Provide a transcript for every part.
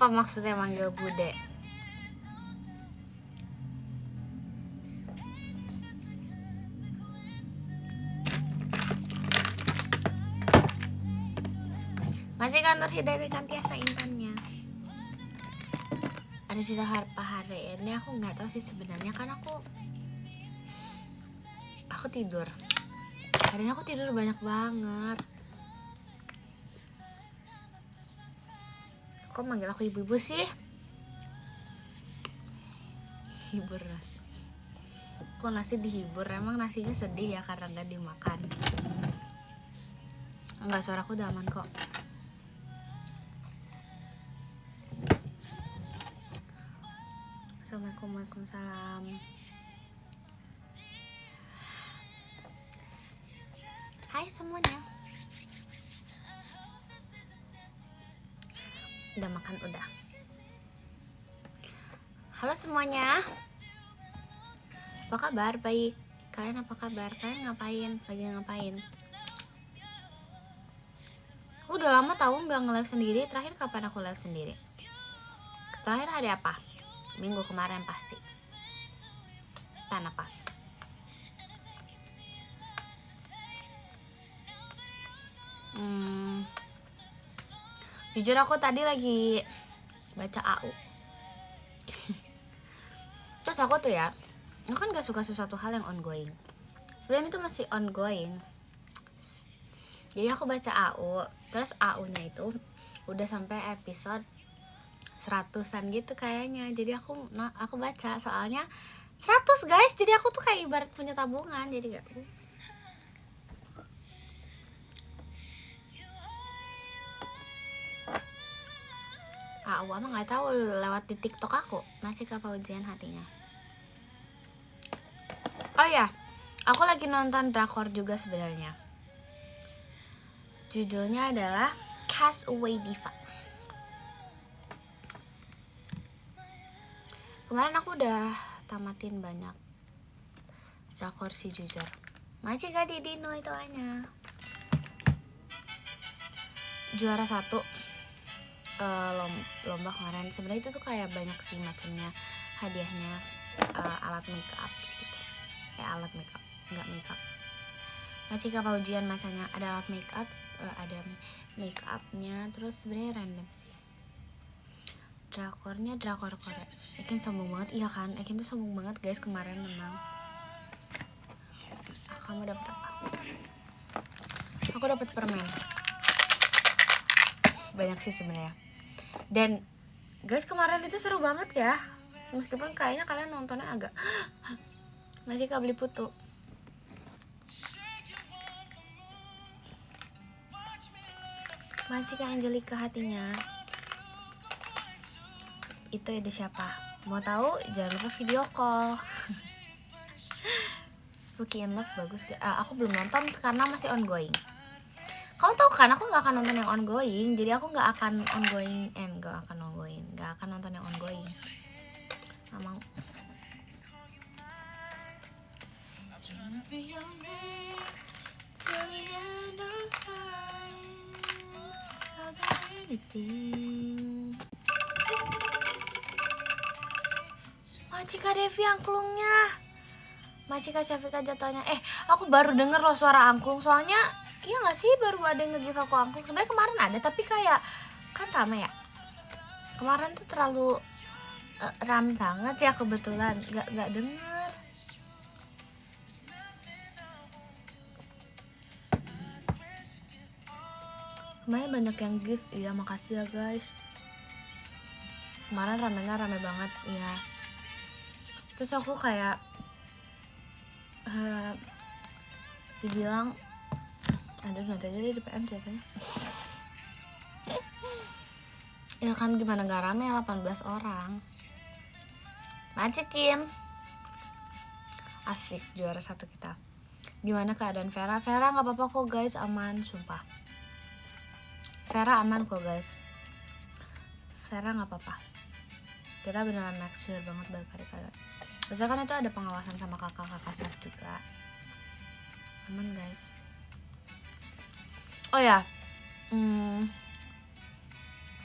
Apa maksudnya manggil Bude? Masih kan Nur Hidayati kan Tiasa Intannya. Ada cerita hari ini aku nggak tahu sih sebenarnya, kan aku tidur. Hari ini aku tidur banyak banget. Kok manggil aku ibu-ibu sih? Hibur nasi. Kok nasi dihibur? Emang nasinya sedih ya karena nggak dimakan? Enggak, suaraku udah aman kok. Assalamualaikum, waalaikumsalam. Hai semuanya. Udah makan? Udah. Halo semuanya. Apa kabar? Baik. Kalian apa kabar? Kalian ngapain? Lagi ngapain? Udah lama tahu nggak nge-live sendiri. Terakhir kapan aku live sendiri? Terakhir hari apa? Minggu kemarin pasti. Tan apa? Jujur aku tadi lagi baca AU. Terus aku tuh ya, aku kan gak suka sesuatu hal yang ongoing. Sebenarnya itu masih ongoing. Jadi aku baca AU, terus AU-nya itu udah sampai episode 100-an gitu kayaknya. Jadi aku baca, soalnya 100 guys. Jadi aku tuh kayak ibarat punya tabungan. Jadi gak AU mah nggak tahu, lewat di TikTok aku masih apa ujian hatinya. Oh ya, aku lagi nonton drakor juga sebenarnya. Judulnya adalah Castaway Diva. Kemarin aku udah tamatin banyak drakor sih jujur. Masih gak di Dino itu hanya juara 1 lomba kemarin. Sebenarnya itu tuh kayak banyak sih macamnya hadiahnya, alat makeup gitu. Alat makeup, nggak makeup. Macika ujian macanya ada alat makeup, ada makeupnya, terus sebenarnya random sih. Drakornya drakor Korea. Ekin sombong banget, iya kan? Ekin tuh sombong banget guys kemarin menang. Kamu dapet apa? Aku dapet permen. Banyak sih sebenarnya. Dan guys kemarin itu seru banget ya. Meskipun kayaknya kalian nontonnya agak masih beli putu. Masih ke Angelika hatinya. Itu ada siapa? Mau tahu? Jangan lupa video call. Spooky in Love bagus gak? Aku belum nonton karena masih ongoing. Kamu tahu kan aku nggak akan nonton yang ongoing, jadi aku nggak akan nonton yang ongoing. Nggak mau. Macika Devi angklungnya. Macika Syafika jatuhnya. Aku baru denger loh suara angklung, soalnya iya gak sih baru ada yang nge-give aku angklung. Sebenarnya kemarin ada tapi kayak kan rame ya. Kemarin tuh terlalu rame banget ya, kebetulan gak denger. Kemarin banyak yang give, iya makasih ya guys. Kemarin rame banget, iya. Terus aku kayak dibilang, aduh nanti aja deh di PM ceritanya. Ya kan gimana gak rame, 18 orang. Macikin. Asik, juara 1 kita. Gimana keadaan Vera? Vera gak apa-apa kok guys, aman, sumpah. Vera aman kok guys. Vera gak apa-apa. Kita beneran make sure banget berkali-kali. Terusnya kan itu ada pengawasan sama kakak-kakak staff juga. Aman guys. Oh ya,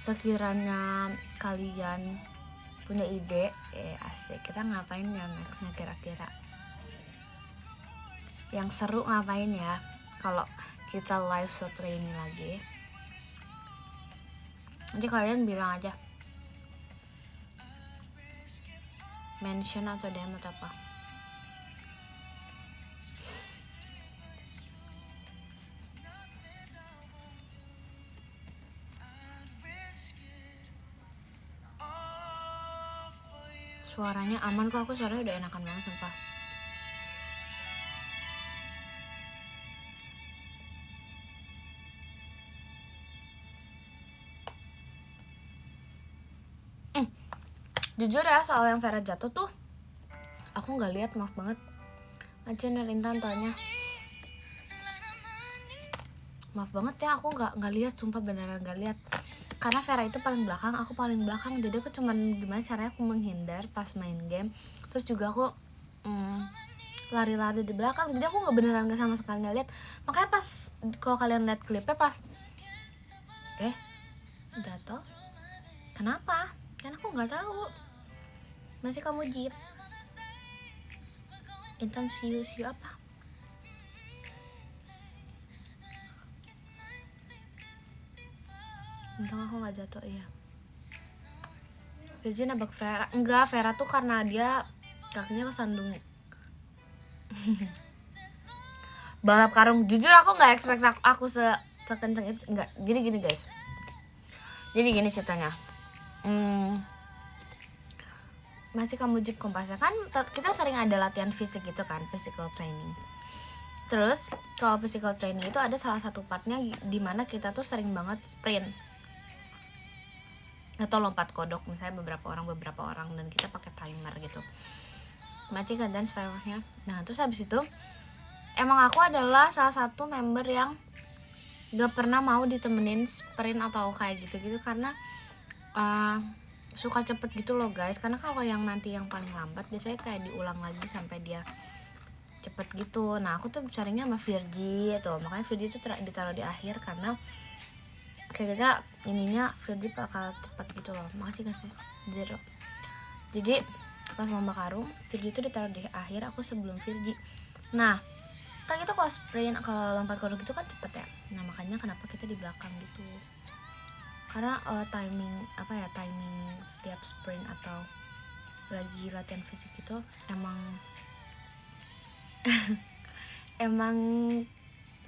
sekiranya kalian punya ide, asik, kita ngapain ya nextnya kira-kira? Yang seru ngapain ya kalau kita live setelah ini lagi? Nanti kalian bilang aja, mention atau DM atau apa. Suaranya aman kok, aku suaranya udah enakan banget sumpah. Jujur ya, soal yang Vera jatuh tuh aku nggak lihat, maaf banget. Aja Intan tanya. Maaf banget ya, aku nggak lihat, sumpah beneran nggak lihat. Karena Vera itu paling belakang, aku paling belakang, jadi aku cuman gimana caranya aku menghindar pas main game. Terus juga aku lari-lari di belakang, jadi aku beneran nggak sama sekali nggak lihat. Makanya pas kalau kalian lihat klipnya pas jatuh, kenapa? Karena aku nggak tahu. Masih kamu jeep. Intan see you apa? Untung aku nggak jatuh ya. Virgi nabrak Vera. Enggak, Vera tuh karena dia kakinya kesandung balap karung. Jujur aku nggak expect aku sekenceng itu. Enggak, gini guys. Jadi gini ceritanya. Masih kamu jeep Kompasnya kan kita sering ada latihan fisik gitu kan, physical training. Terus kalau physical training itu ada salah satu partnya di mana kita tuh sering banget sprint atau lompat kodok, misalnya beberapa orang dan kita pakai timer gitu. Maci kan dance timernya. Nah terus habis itu emang aku adalah salah satu member yang gak pernah mau ditemenin sprint atau kayak gitu-gitu karena suka cepet gitu loh guys. Karena kalau yang nanti yang paling lambat biasanya kayak diulang lagi sampai dia cepet gitu. Nah aku tuh carinya sama Virgi tuh, makanya Virgi tuh ditaruh di akhir karena kayak kita ininya Virgi bakal cepet gitu loh. Makasih kasih zero. Jadi pas lomba karung Virgi itu ditaruh di akhir, aku sebelum Virgi. Nah kan kita kalau sprint, kalau lompat kodok itu kan cepet ya. Nah makanya kenapa kita di belakang gitu, karena timing setiap sprint atau lagi latihan fisik itu emang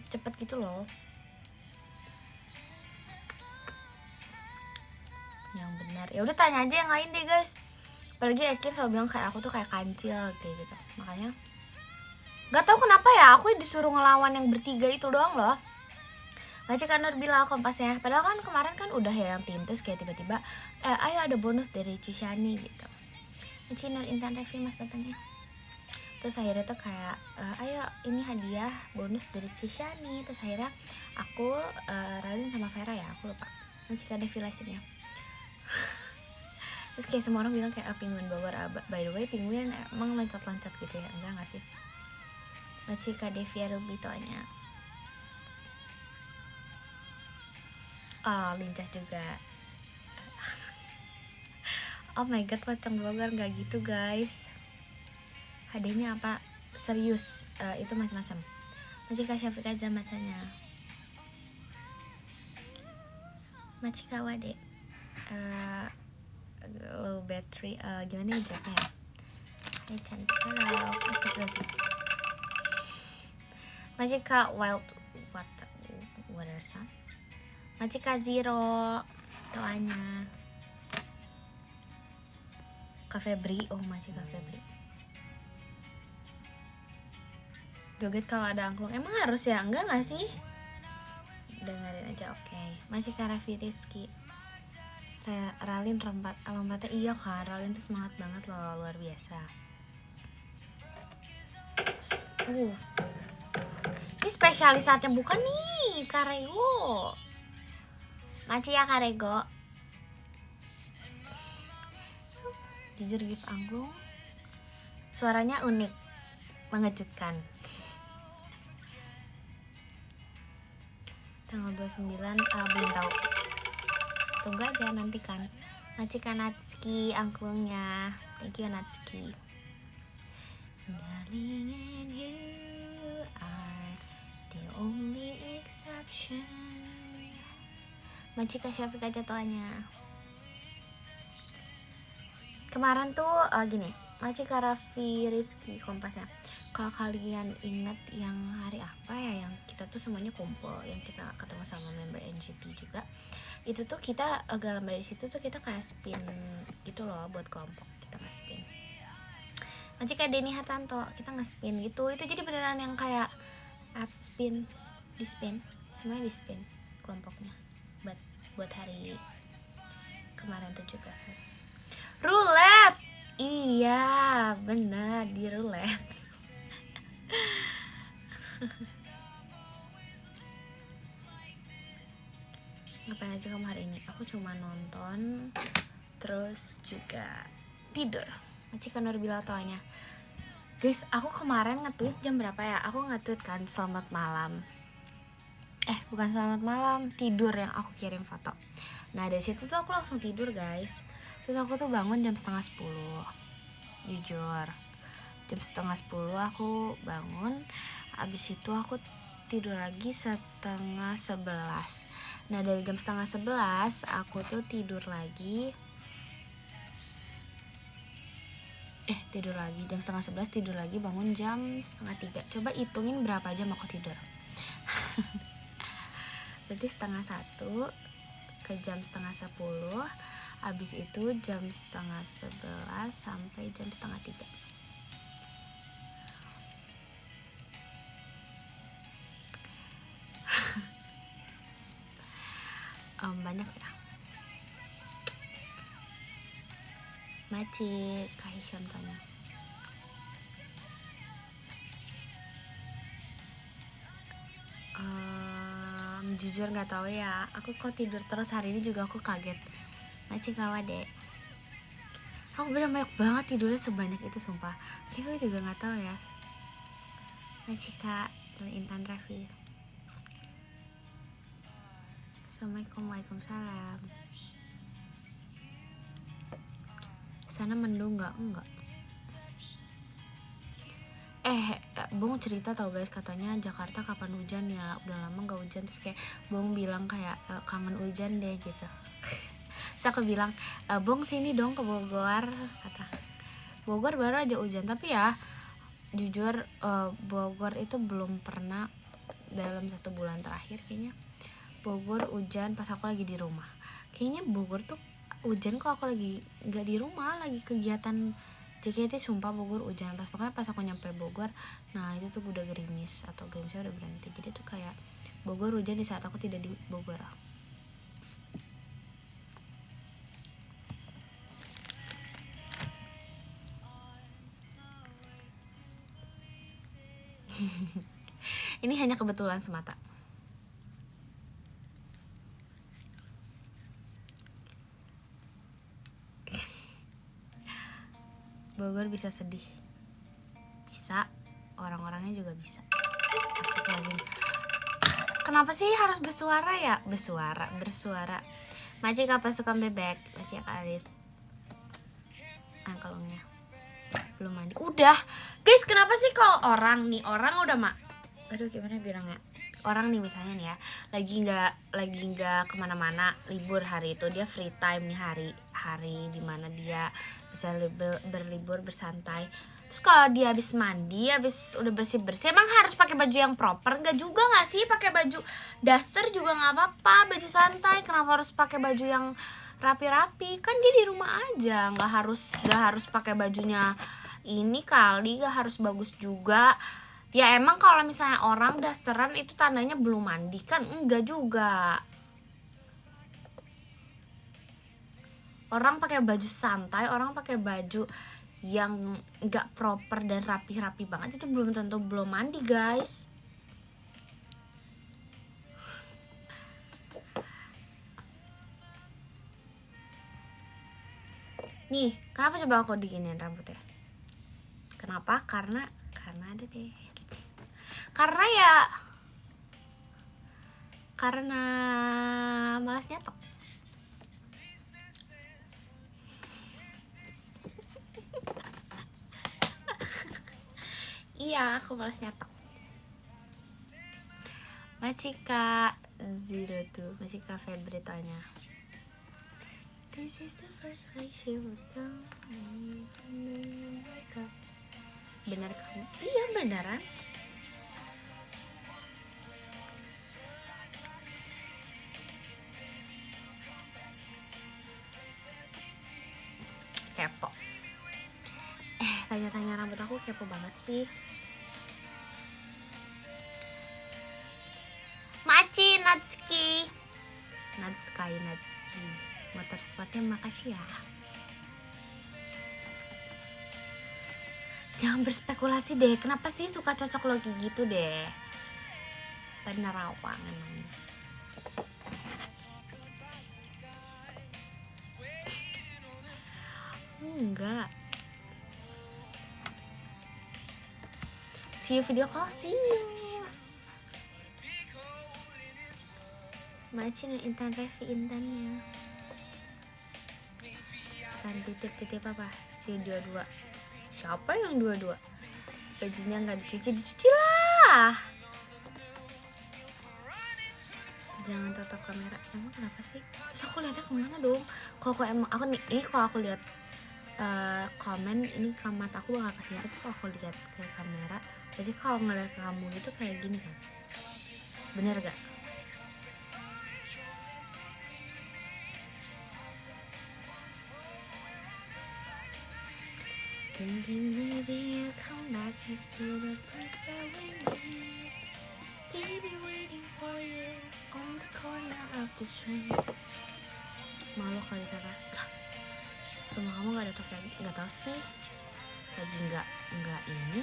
cepet gitu loh. Yang benar ya udah tanya aja yang lain deh guys. Apalagi Ekin selalu bilang kayak aku tuh kayak kancil kayak gitu. Makanya gak tahu kenapa ya aku disuruh ngelawan yang bertiga itu doang loh. Baca kan Nur bilang Kompasnya, padahal kan kemarin kan udah ya yang tim, terus kayak tiba-tiba ayo ada bonus dari Cishani gitu. Cici Nur Intan Revi mas datangnya. Terus akhirnya tuh kayak ayo ini hadiah bonus dari Cishani. Terus akhirnya aku Ralin sama Vera ya, aku lupa. Nanti ada Devi ya. Terus kayak semua orang bilang kayak Penguin Bogor. By the way Penguin emang loncat-loncat gitu ya, enggak sih? Macika Devia Rubitonya. Oh lincah juga. Oh my god, pocong Bogor gak gitu guys. Hadiahnya apa? Serius, itu macam-macam. Macika Syafika aja macanya. Macika Wade. Low battery. Gimana nih jawabnya ya? Hai cantik, halo. Macika Wild Water Sun. Macika Zero doanya. Kak Febri, oh Macika Febri. Joget kalau ada angklung, emang harus ya? Enggak gak sih? Dengerin aja, oke. Macika Raffi Rizky. Ralin lompatnya iya kan, Ralin tuh semangat banget loh, luar biasa. Ini spesialis saatnya bukan nih, Karego. Maci ya Karego. Jujur gift angklung suaranya unik, mengejutkan. Tanggal 29 belum tahu. Tunggu aja, nantikan. Macika Natsuki angklungnya. Thank you Natsuki. Darling, and you are the only exception. Macika Syafika jatuhannya. Kemarin tuh gini, Macika Raffi Rizky Kompasnya. Kalau kalian ingat yang hari apa ya, yang kita tuh semuanya kumpul, yang kita ketemu sama member NGT juga, itu tuh kita gambar dari situ tuh kita kayak spin gitu loh buat kelompok, kita nggak spin. Macika Denny Hartanto kita nge-spin gitu, itu jadi beneran yang kayak up spin, di spin, semuanya di spin kelompoknya buat hari kemarin 17. Roulette, iya benar di roulette. Ngapain aja kamu hari ini? Aku cuma nonton, terus juga tidur. Macika Nurbila taunya. Guys, aku kemarin nge-tweet jam berapa ya? Aku nge-tweet kan selamat malam. Bukan selamat malam, tidur yang aku kirim foto. Nah dari situ tuh aku langsung tidur guys. Terus aku tuh bangun jam 9:30. Jujur, jam 9:30 aku bangun. Abis itu aku tidur lagi 10:30. Nah dari jam 10:30 aku tuh tidur lagi. Tidur lagi jam 10:30, tidur lagi, bangun jam 2:30. Coba hitungin berapa jam aku tidur. Berarti 10:30 ke jam 10:30. Habis itu jam 10:30 sampai jam 2:30. Banyak ya. Macik Kahisyon tanya. Jujur nggak tahu ya. Aku kok tidur terus hari ini juga, aku kaget. Macik Kawade. Aku bener banyak banget tidurnya sebanyak itu sumpah. Kayak aku juga nggak tahu ya. Macika dan Intan Raffi. Assalamualaikum, waalaikumsalam. Sana mendung nggak? Enggak. Bong cerita tau guys, katanya Jakarta kapan hujan ya, udah lama nggak hujan. Terus kayak Bong bilang kayak kangen hujan deh gitu. Terus aku bilang, Bong sini dong ke Bogor, kata. Bogor baru aja hujan, tapi ya jujur Bogor itu belum pernah dalam 1 bulan terakhir kayaknya Bogor hujan pas aku lagi di rumah. Kayaknya Bogor tuh hujan kok aku lagi nggak di rumah, lagi kegiatan JKT. Sumpah Bogor hujan. Pokoknya pas aku nyampe Bogor, nah itu tuh udah gerimis atau gerimisnya udah berhenti. Jadi tuh kayak Bogor hujan di saat aku tidak di Bogor. Ini hanya kebetulan semata. Bogor bisa sedih, bisa, orang-orangnya juga bisa. Astagfirullahaladzim. Kenapa sih harus bersuara ya? Bersuara. Macika pasukan bebek, Macika Aris. Kalungnya belum mandi. Udah, guys, kenapa sih kalau orang udah gimana bilangnya? Orang nih misalnya nih ya, lagi nggak kemana-mana, libur hari itu, dia free time nih, hari dimana dia bisa berlibur bersantai. Terus kalau dia habis mandi, habis udah bersih emang harus pakai baju yang proper? Nggak juga nggak sih? Pakai baju daster juga nggak apa-apa, baju santai. Kenapa harus pakai baju yang rapi-rapi? Kan dia di rumah aja, nggak harus pakai bajunya ini kali, nggak harus bagus juga. Ya emang kalau misalnya orang dasteran itu tandanya belum mandi kan? Enggak juga. Orang pakai baju santai, orang pakai baju yang enggak proper dan rapi-rapi banget itu belum tentu belum mandi, guys. Nih, kenapa coba aku diginiin rambutnya? Kenapa? Karena ada deh. Karena malas nyetok. Iya, aku malas nyetok. Macika 02, Macika Febritanya. This is the first place you would go. Benar kamu? Iya beneran. Kepo. Tanya-tanya rambut aku kepo banget sih. Maci Natsuki. Motor sportnya makasih ya. Jangan berspekulasi deh. Kenapa sih suka cocok logi gitu deh? Bener apa emangnya? Enggak. See you video call, see you. Macin Intan Revi Intannya. Kan titip apa? Si 22. Siapa yang 22? Bajunya nggak dicuci lah. Jangan tatap kamera. Emang kenapa sih? Terus aku lihatnya kemana dong? Kalau aku lihat komen ini ke mata aku bakal kesini. Kalau aku lihat ke kamera, jadi kalau ngeliat ke kamu itu kayak gini kan? Bener gak? Thinking maybe you'll come back here to the place that we meet. See me waiting for you on the corner of the street. Malu kali kakak. Lah, rumah kamu gak ada toko lagi? Gak tau sih. Lagi nggak ini.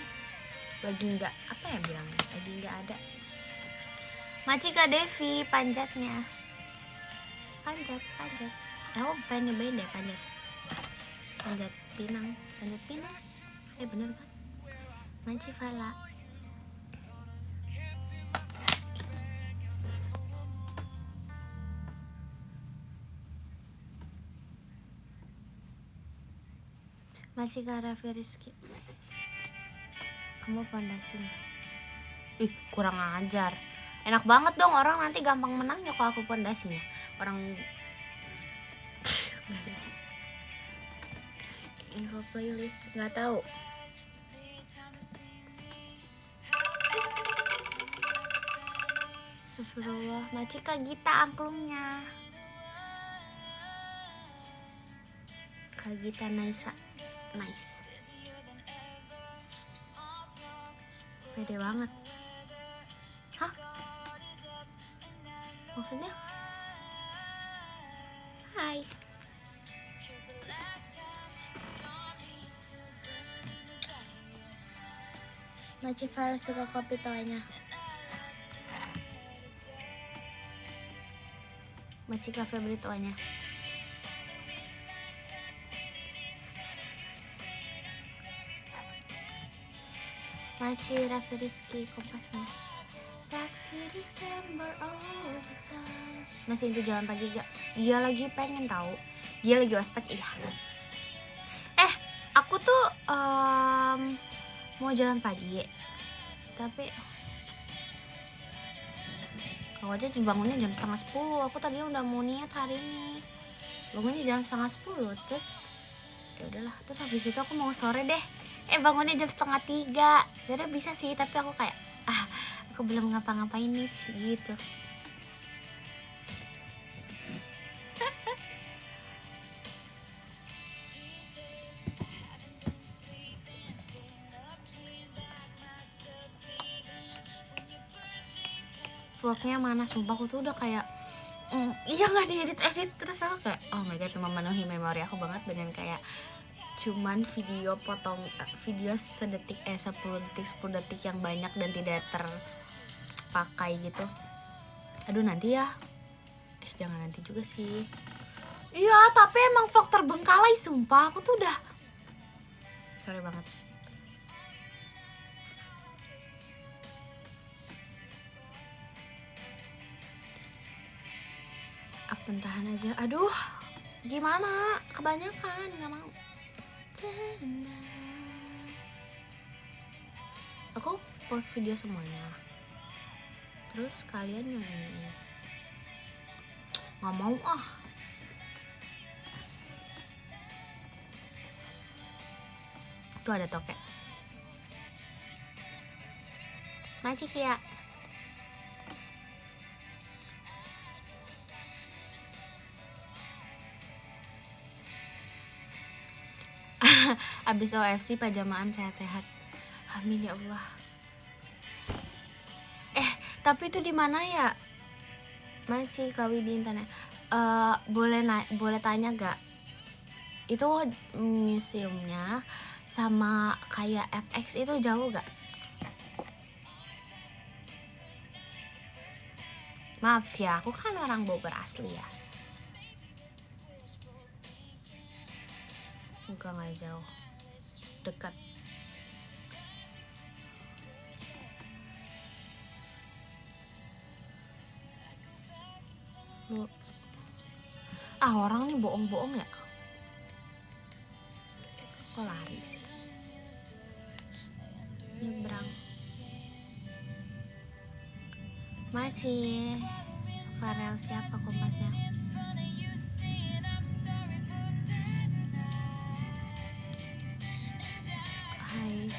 Lagi nggak apa ya bilangnya? Lagi nggak ada. Macika Devi panjatnya. Panjat. Oh pengen nyobain deh panjat. Panjat Pinang. Bener kan? Maci Fala. Macika Raffi Rizky. Kamu fondasinya. Ih, kurang ajar. Enak banget dong, orang nanti gampang menangnya kalau aku fondasinya. Orang info playlist nggak tahu. Astagfirullah. Macika Gita angklungnya. Kak Gita nice. Pede banget. Hah? Maksudnya? Hai. Maci Farah suka kopi toanya. Maci Cafe beli toanya. Maci Raffi Rizky kompasnya. Back to December all the time. Masih itu jalan pagi gak? Dia lagi pengen tahu. Dia lagi ospek iya. Aku tuh mau jalan pagi. Tapi aku aja bangunnya jam 9:30. Aku tadi udah mau niat hari ini. Bangunnya jam 9:30. Terus ya udahlah. Terus habis itu aku mau sore deh. Bangunnya jam 2:30. Sebenarnya bisa sih, tapi aku kayak aku belum ngapa-ngapain nih gitu. Vlognya mana, sumpah aku tuh udah kayak iya nggak diedit terus aku kayak oh my god, memenuhi memori aku banget dengan kayak cuman video sedetik 10 detik yang banyak dan tidak terpakai gitu. Aduh nanti ya, jangan nanti juga sih. Iya tapi emang vlog terbengkalai sumpah, aku tuh udah sorry banget. Tahan aja. Aduh gimana, kebanyakan nggak mau. Aku post video semuanya. Terus kalian yang ini nggak mau ah. Tuh ada tokek. Macik ya. Abis OFC pajamaan sehat-sehat. Amin ya Allah. Tapi itu di mana ya? Masih Kawi di internet. Boleh tanya gak? Itu museumnya sama kayak FX itu jauh gak? Maaf ya, aku kan orang Bogor asli ya. Enggak jauh, dekat. Orang nih bohong-bohong ya. Kok lari sih? Nyebrang. Masih Farel siapa kompasnya? Hai.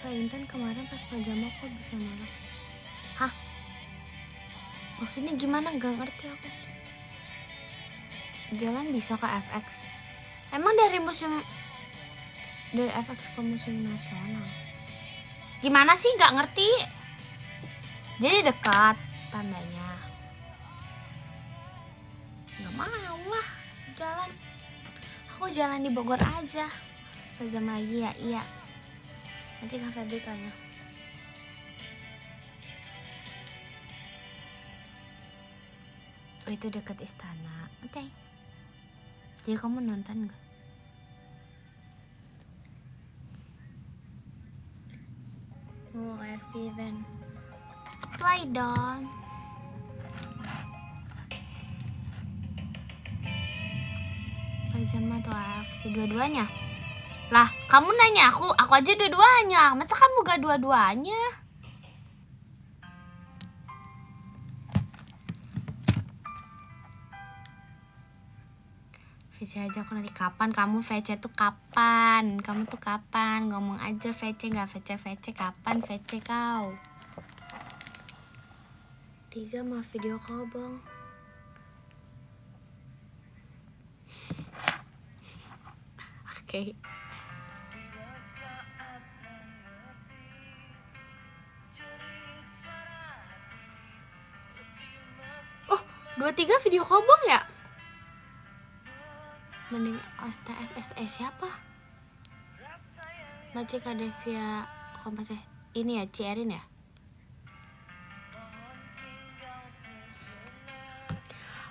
Kak Intan kemarin pas pajama kok bisa nolak? Hah? Maksudnya gimana? Gak ngerti aku. Jalan bisa ke FX. Emang dari FX ke museum nasional? Gimana sih? Gak ngerti. Jadi dekat tandanya. Gak mau lah jalan. Aku jalan di Bogor aja. Pajama lagi ya? Iya. Nanti Kak Febri tanya. Oh itu dekat istana. Oke. Jadi kamu nonton gak? Oh AFC event. Play dong. Pajama atau AFC dua-duanya? Lah, kamu nanya aku aja dua-duanya. Masa kamu gak dua-duanya? VC aja aku nanti. Kapan kamu VC tuh kapan? Kamu tuh kapan? Ngomong aja VC gak VC kapan VC kau? 3 mau video call bang. Oke. Oh 23 video call bang ya? Mending STS siapa? Baca Kadevia Kompasnya. Ini ya Cierin ya?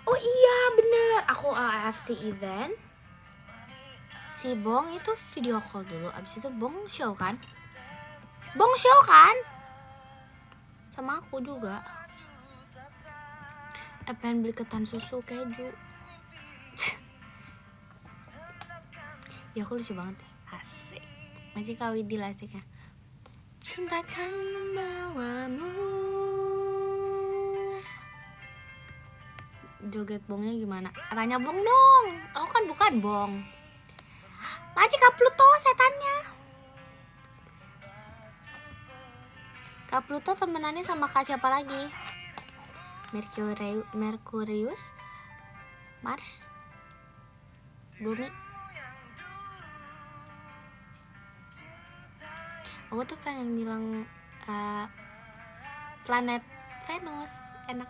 Oh iya bener. Aku AFC event. Si Bong itu video call dulu. Abis itu Bong show kan? Sama aku juga. Pengen beli ketan susu keju. Ya aku lucu banget. Asik. Masih Kawidi lah asiknya. Cintakan membawamu. Joget Bongnya gimana? Tanya Bong dong. Aku kan bukan Bong. Masih Kak Pluto setannya. Kak Pluto temenannya sama Kak siapa lagi? Merkurius, Mars, Bumi. Aku tuh pengen bilang planet Venus enak.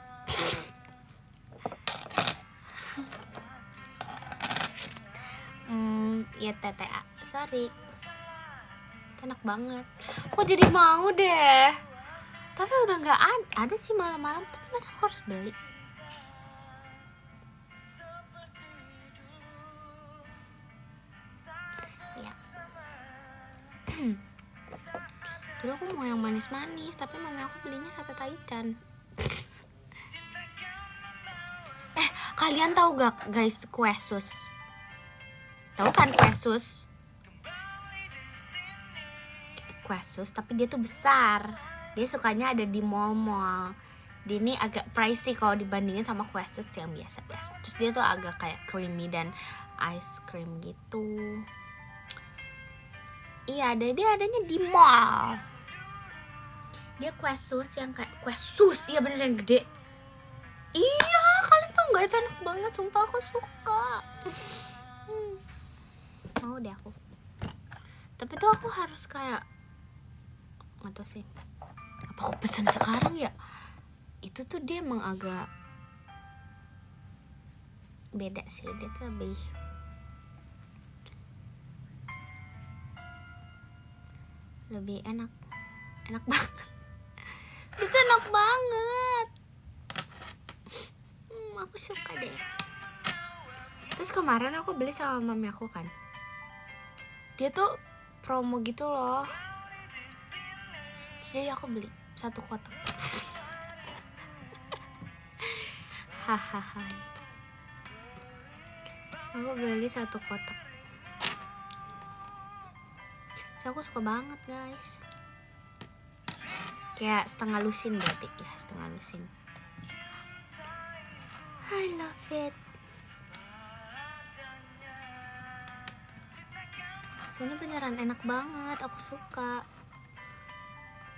Ya TTA, sorry. Enak banget. Kok jadi mau deh. Tapi udah nggak ada sih malam-malam. Tapi masa aku harus beli? Ya. Dulu aku mau yang manis-manis, tapi mami aku belinya sate taichan. Kalian Kalian tahu gak guys kue sus? Tahu kan kue sus? Kue sus tapi dia tuh besar. Dia sukanya ada di mall-mall. Dia ini agak pricey kalau dibandingin sama kue sus yang biasa-biasa. Terus dia tuh agak kayak creamy dan ice cream gitu. Iya, dia adanya di mall. Dia kue sus yang kayak kue sus, iya bener yang gede. Iya, kalian tau gak itu enak banget, sumpah aku suka. Mau deh aku. Tapi tuh aku harus kayak nggak tau sih. Apa aku pesen sekarang ya? Itu tuh dia emang agak beda sih, dia tuh lebih enak banget. Itu enak banget. Aku suka deh. Terus kemarin aku beli sama mami aku kan. Dia tuh promo gitu loh. Jadi aku beli 1 kotak. Hahaha. Aku beli 1 kotak. So, aku suka banget guys. Kayak setengah lusin berarti ya, setengah lusin. I love it. Soalnya beneran enak banget, aku suka.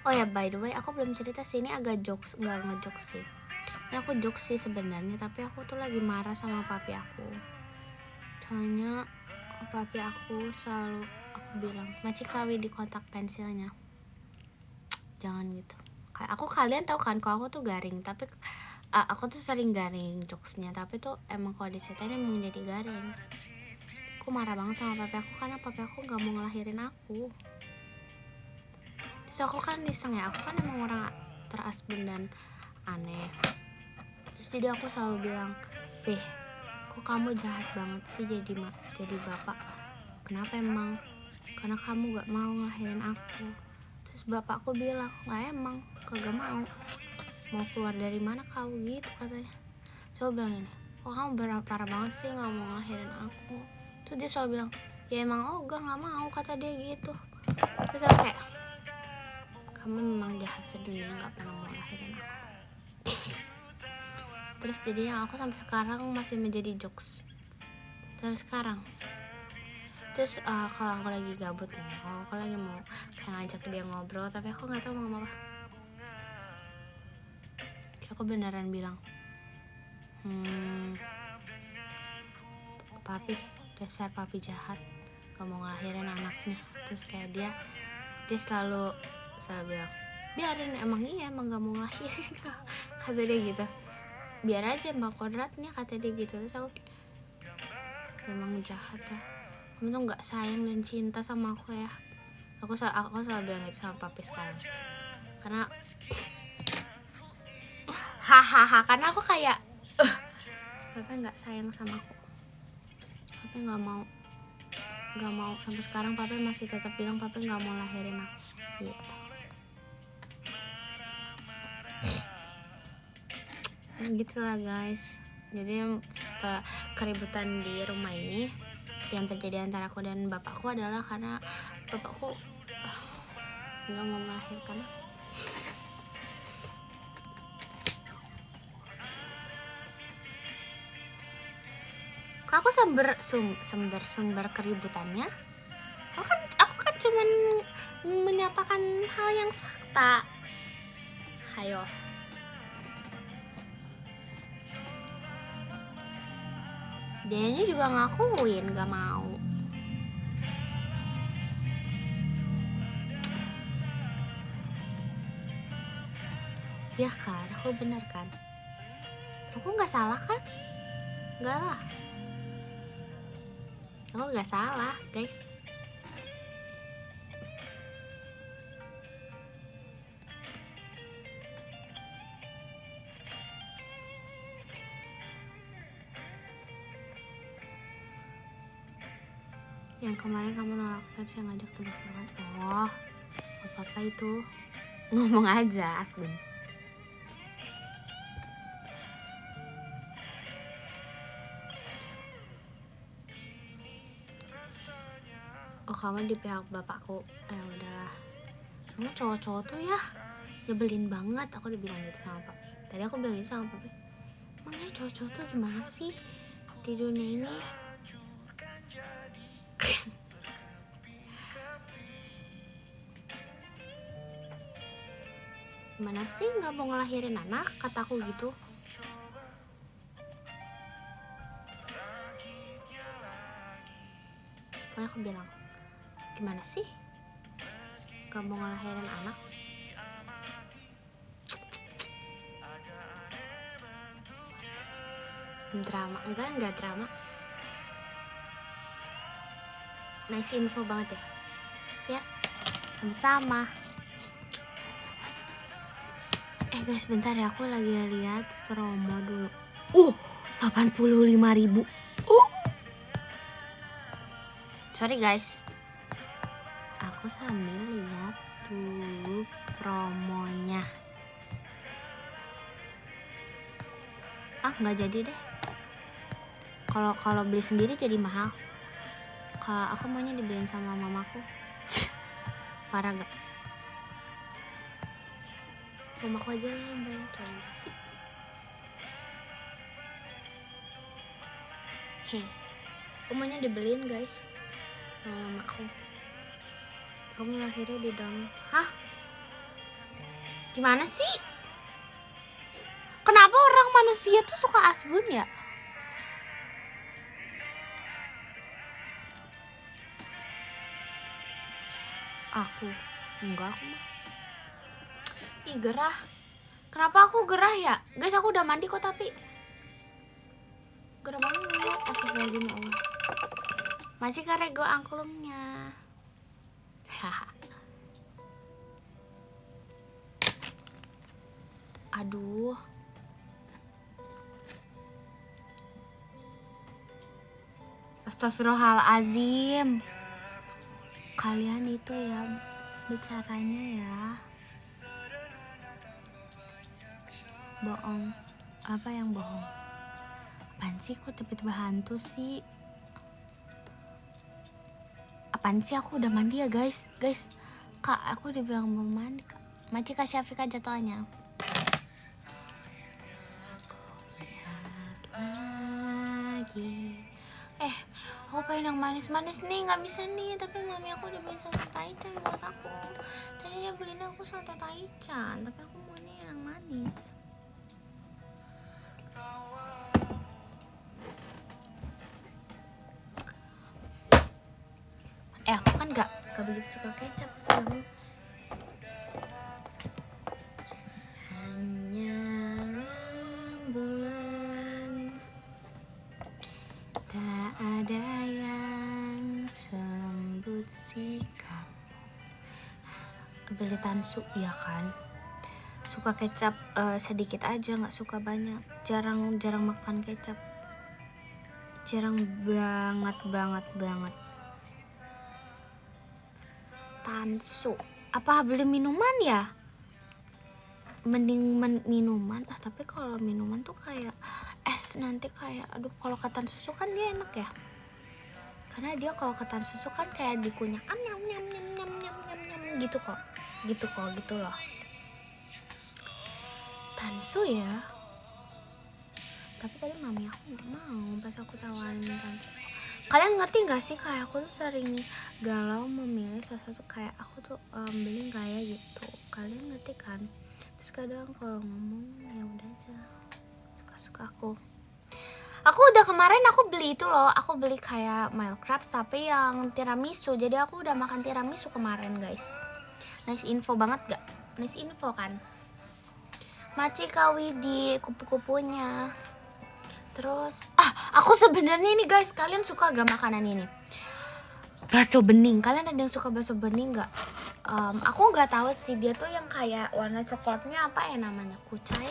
Oh ya, by the way, aku belum cerita sih, ini agak jokes, nggak ngejokes sih. Ini aku jokes sih sebenarnya, tapi aku tuh lagi marah sama papi aku. Soalnya papi aku selalu aku bilang, "Maci kawi di kotak pensilnya." Jangan gitu. Kayak kalian tahu kan kalau aku tuh garing, tapi aku tuh sering garing jokesnya, tapi tuh emang kalau diceritain emang jadi garing. Aku marah banget sama papi aku karena papi aku nggak mau ngelahirin aku. Terus aku kan iseng ya, aku kan emang orang terasbun dan aneh. Terus jadi aku selalu bilang, kok kamu jahat banget sih jadi bapak? Kenapa emang? Karena kamu gak mau ngelahirin aku. Terus bapakku bilang, nggak emang, kagak mau keluar dari mana kau gitu katanya. So bilang ini, kok kamu parah banget sih nggak mau ngelahirin aku. Terus dia selalu bilang, ya emang nggak mau, kata dia gitu. Terus aku kayak, kamu memang jahat sedunia, nggak pernah mau ngelahirin aku. Terus jadinya aku sampai sekarang masih menjadi jokes sampai sekarang. Terus kalau aku lagi gabut nih, kalau aku lagi mau kayak ngajak dia ngobrol tapi aku nggak tahu mau ngomong apa, aku beneran bilang, papi, dasar papi jahat, gak mau ngelahirin anaknya. Terus kayak dia selalu bilang, biarin, emang gak mau ngelahirin. Kata dia gitu, biar aja mbak kodratnya, kata dia gitu. Terus aku memang jahat ya, kamu tuh gak sayang dan cinta sama aku ya. Aku selalu bilang gitu sama papi sekarang, karena hahaha, karena aku kayak papi gak sayang sama aku. Papi gak mau sampai sekarang. Papi masih tetap bilang papi gak mau lahirin aku gitu. Gitulah guys. Jadi keributan di rumah ini yang terjadi antara aku dan bapakku adalah karena bapakku gak mau melahirkan. Aku sumber keributannya. Aku kan cuman menyatakan hal yang fakta. Hayo. Dianya juga ngakuin gak mau. Ya kan, aku bener kan? Aku gak salah kan? Enggak lah. Aku gak salah guys. Yang kemarin kamu nolak fans yang ngajak tebak-tebakan. Oh, apa itu? Ngomong aja, Asbun. kamu di pihak bapakku. Udahlah, kamu cowok-cowok tuh ya nyebelin banget. Aku udah bilang gitu sama papi. Tadi aku bilang gitu sama papi, emangnya cowok-cowok tuh gimana sih di dunia ini? Gimana sih nggak mau ngelahirin anak, kataku gitu. Pokoknya aku bilang, gimana sih nggak mau ngelahirin anak? Drama? Enggak drama. Nice info banget ya. Yes, sama-sama. Guys, bentar ya, aku lagi lihat promo dulu. 85.000. Sorry guys, aku sambil lihat dulu promonya. Nggak jadi deh. Kalau beli sendiri jadi mahal. Kalau aku maunya dibeliin sama mamaku. Parah gak? Mamaku aja lah yang bayar coba. Aku maunya dibeliin guys sama mamaku. Kamu lahirnya di dalam. Gimana sih? Kenapa orang manusia tuh suka asbun ya? Aku enggak, aku mah. Ih, gerah. Kenapa aku gerah ya? Guys, aku udah mandi kok tapi gerah banget. Astagfirullahaladzim ya Allah. Masih karego angklungnya. Aduh. Astagfirullahaladzim. Kalian itu ya bicaranya ya bohong. Apa yang bohong? Apaan sih, kok tiba-tiba hantu sih? Apaan sih, aku udah mandi ya guys. Kak, aku dibilang belum mandi kak. Maci Kak Syafika jatuhnya. Lagi. Aku pengen yang manis-manis nih, nggak bisa nih. Tapi mami aku udah beli sate taichan buat aku. Tadi dia beliin aku sate taichan, tapi aku maunya yang manis. Aku kan gak begitu suka kecap. Hanya bulan, tak ada yang selembut sikap. Beli tansu ya kan, suka kecap sedikit aja, nggak suka banyak. Jarang makan kecap, jarang banget. Tansu apa beli minuman ya? Mending minuman. Tapi kalau minuman tuh kayak es nanti kayak, aduh, kalau ketan susu kan dia enak ya, karena dia kalau ketan susu kan kayak dikunyah nyam gitu loh. Tansu ya, tapi tadi mami aku nggak mau pas aku tawarin tansu. Kalian ngerti gak sih, kayak aku tuh sering galau memilih sesuatu, kayak aku tuh beli kayak gitu. Kalian ngerti kan? Terus kadang kalau ngomong ya udah aja, suka aku. Udah kemarin aku beli itu loh, aku beli kayak mild crabs tapi yang tiramisu. Jadi aku udah makan tiramisu kemarin guys. Nice info banget gak? Nice info kan? Maci kawi di kupu-kupunya. Terus aku sebenarnya ini guys, kalian suka gak makanan ini? Bakso bening. Kalian ada yang suka bakso bening gak? Aku nggak tahu sih, dia tuh yang kayak warna coklatnya apa ya namanya, kucai.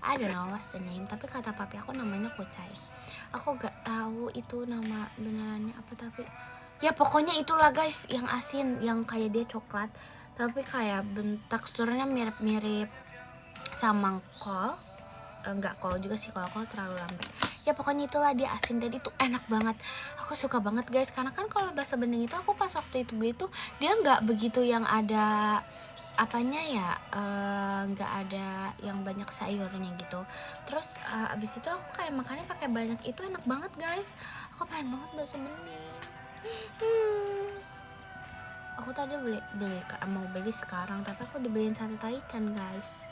I don't know what's the name, tapi kata papi aku namanya kucai. Aku nggak tahu itu nama benerannya apa, tapi ya pokoknya itulah guys, yang asin, yang kayak dia coklat tapi kayak teksturnya mirip sama kol. Enggak kol juga sih, kol terlalu lambat. Ya pokoknya itulah, dia asin dan itu enak banget. Aku suka banget guys, karena kan kalau bakso bening itu aku pas waktu itu beli tuh dia nggak begitu yang ada apanya ya, nggak ada yang banyak sayurnya gitu. Terus abis itu aku kayak makannya pakai banyak, itu enak banget guys. Aku pengen banget bakso bening. Aku tadi mau beli sekarang, tapi aku dibeliin sate taichan guys.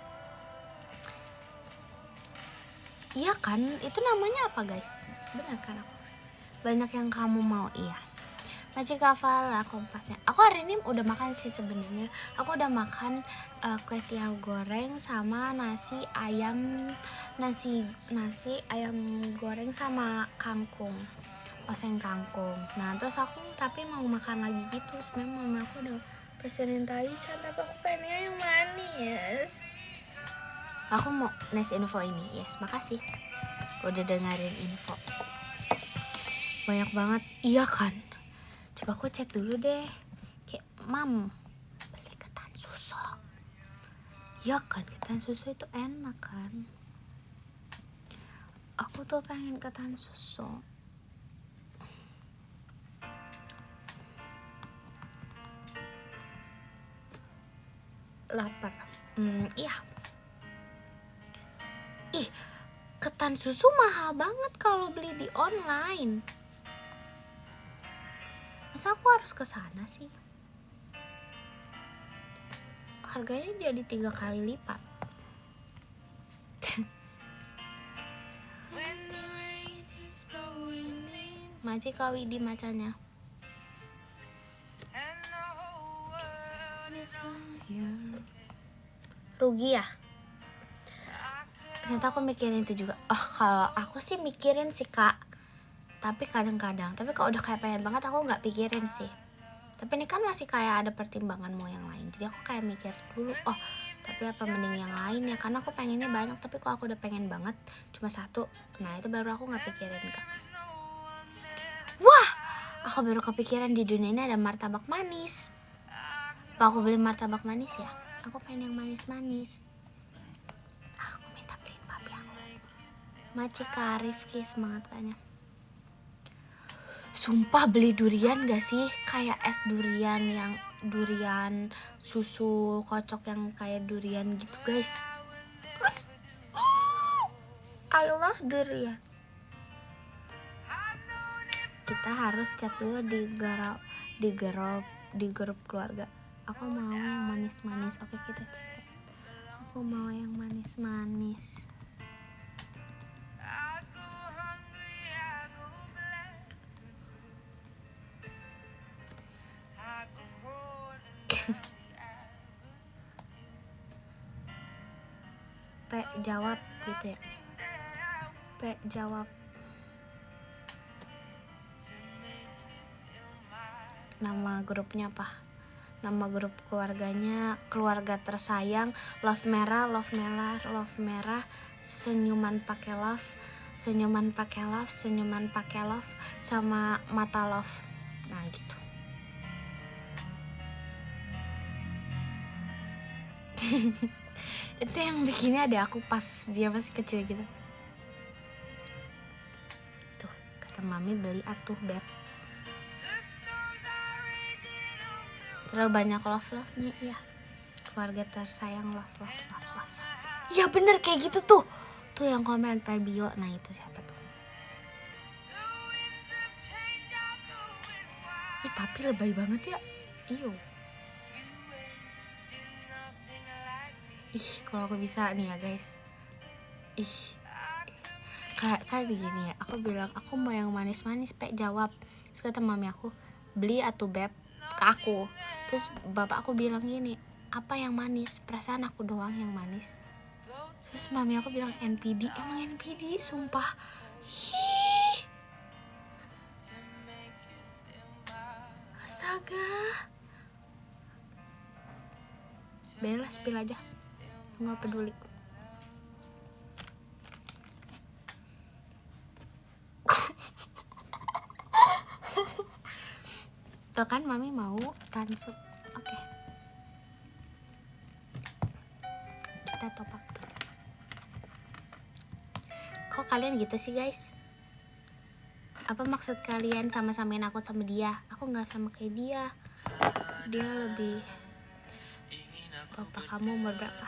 Iya kan, itu namanya apa guys? Benar kan aku? Banyak yang kamu mau, iya. Masih kafala kompasnya. Aku hari ini udah makan sih sebenarnya. Aku udah makan kue tiaw goreng sama nasi ayam ayam goreng sama kangkung, oseng kangkung. Nah terus aku tapi mau makan lagi gitu. Sebenarnya mama aku udah pesenin taichan, tapi aku pengennya yang manis. Aku mau nasi info ini, yes, makasih udah dengerin info. Banyak banget, iya kan? Coba aku chat dulu deh. Kayak, mam, beli ketan susu. Ya kan, ketan susu itu enak kan? Aku tuh pengen ketan susu. Lapar. Iya. Ih, ketan susu mahal banget kalau beli di online. Masa aku harus ke sana sih? Harganya jadi 3 kali lipat. Maci kawi di macanya. Rugi ya? Ternyata aku mikirin itu juga. Kalau aku sih mikirin sih kak, tapi kadang-kadang. Tapi kalau udah kayak pengen banget aku nggak pikirin sih. Tapi ini kan masih kayak ada pertimbangan mau yang lain. Jadi aku kayak mikir dulu, tapi apa mending yang lain ya, karena aku pengennya banyak. Tapi kalau aku udah pengen banget cuma satu, nah itu baru aku nggak pikirin kak. Wah, aku baru kepikiran di dunia ini ada martabak manis. Apa aku beli martabak manis ya? Aku pengen yang manis-manis. Aku minta beliin papi aku. Maci Kak Rifki, semangat kayaknya. Sumpah beli durian gak sih? Kayak es durian, yang durian susu kocok yang kayak durian gitu guys. I love durian. Kita harus chat dulu di grup keluarga. Aku mau yang manis-manis. Oke, kita chat. Aku mau yang manis-manis. P jawab gitu ya. P jawab. Nama grupnya apa? Nama grup keluarganya keluarga tersayang, love merah, senyuman pakai love, senyuman pakai love, sama mata love. Nah gitu. Itu yang bikinnya ada aku pas dia masih kecil gitu. Tuh, kata mami beli atuh beb. Terlalu banyak love-nya ya. Keluarga tersayang love. Ya bener kayak gitu tuh. Tuh yang komen Prebio. Nah itu siapa tuh? Ih tapi lebay banget ya. Iyo. Ih kalau aku bisa nih ya guys. Ih. Kayak gini ya. Aku bilang aku mau yang manis-manis. Pe jawab. Terus kata mami aku, beli atuh beb ke aku. Terus bapak aku bilang gini, apa yang manis? Perasaan aku doang yang manis. Terus mami aku bilang NPD. Emang NPD sumpah. Ih. Astaga. Biarlah spill aja, nggak peduli. Tuh kan mami mau tansuk. Oke. Kita top up dulu. Kok kalian gitu sih guys? Apa maksud kalian sama-samain aku sama dia? Aku nggak sama kayak dia. Dia lebih. Papa kamu umur berapa?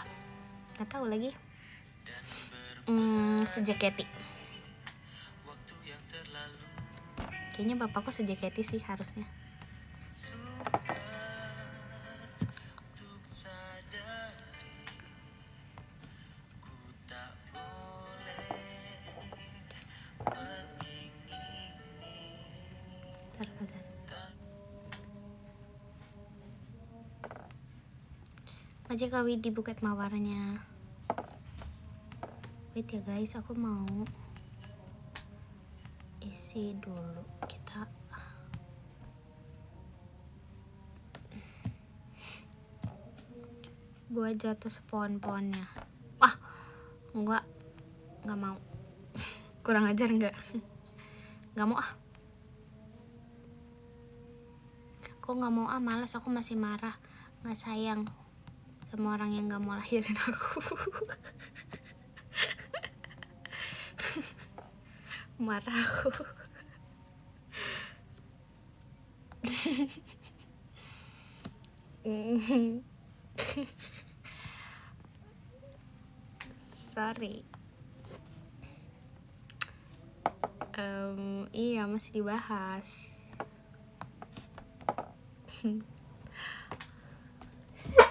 Nggak tahu lagi. Sejaketi. Kayaknya bapakku sejaketi sih harusnya. Majikawi di Bukit Mawarnya. Wait ya guys, aku mau isi dulu kita. Buat jatuh pohon-pohonnya. Enggak mau. Kurang ajar enggak? Enggak mau Kok enggak mau malas, aku masih marah. Enggak sayang sama orang yang enggak mau lahirin aku. Marah aku. Sorry. Iya masih dibahas.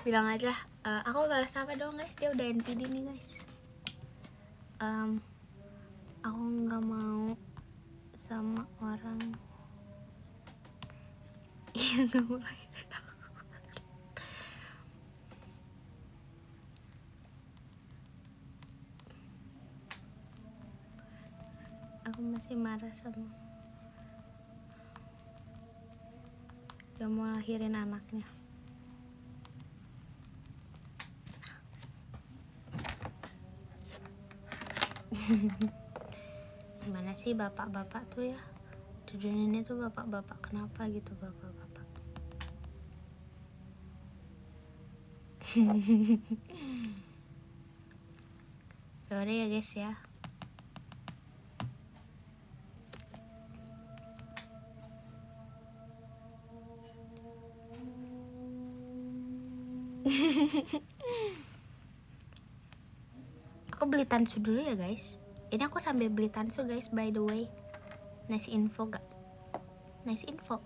Bilang aja, aku balas apa dong guys? Dia udah NPD nih guys. Aku nggak mau sama orang yang nggak mau lahirin aku. Aku masih marah sama gak mau lahirin anaknya. Gimana sih bapak-bapak tuh ya? Di dunia ini tuh bapak-bapak, kenapa gitu bapak-bapak? Sorry ya guys ya. Aku beli tansu dulu ya guys. Ini aku sambil beli tansu guys, by the way. Nice info gak? Nice info.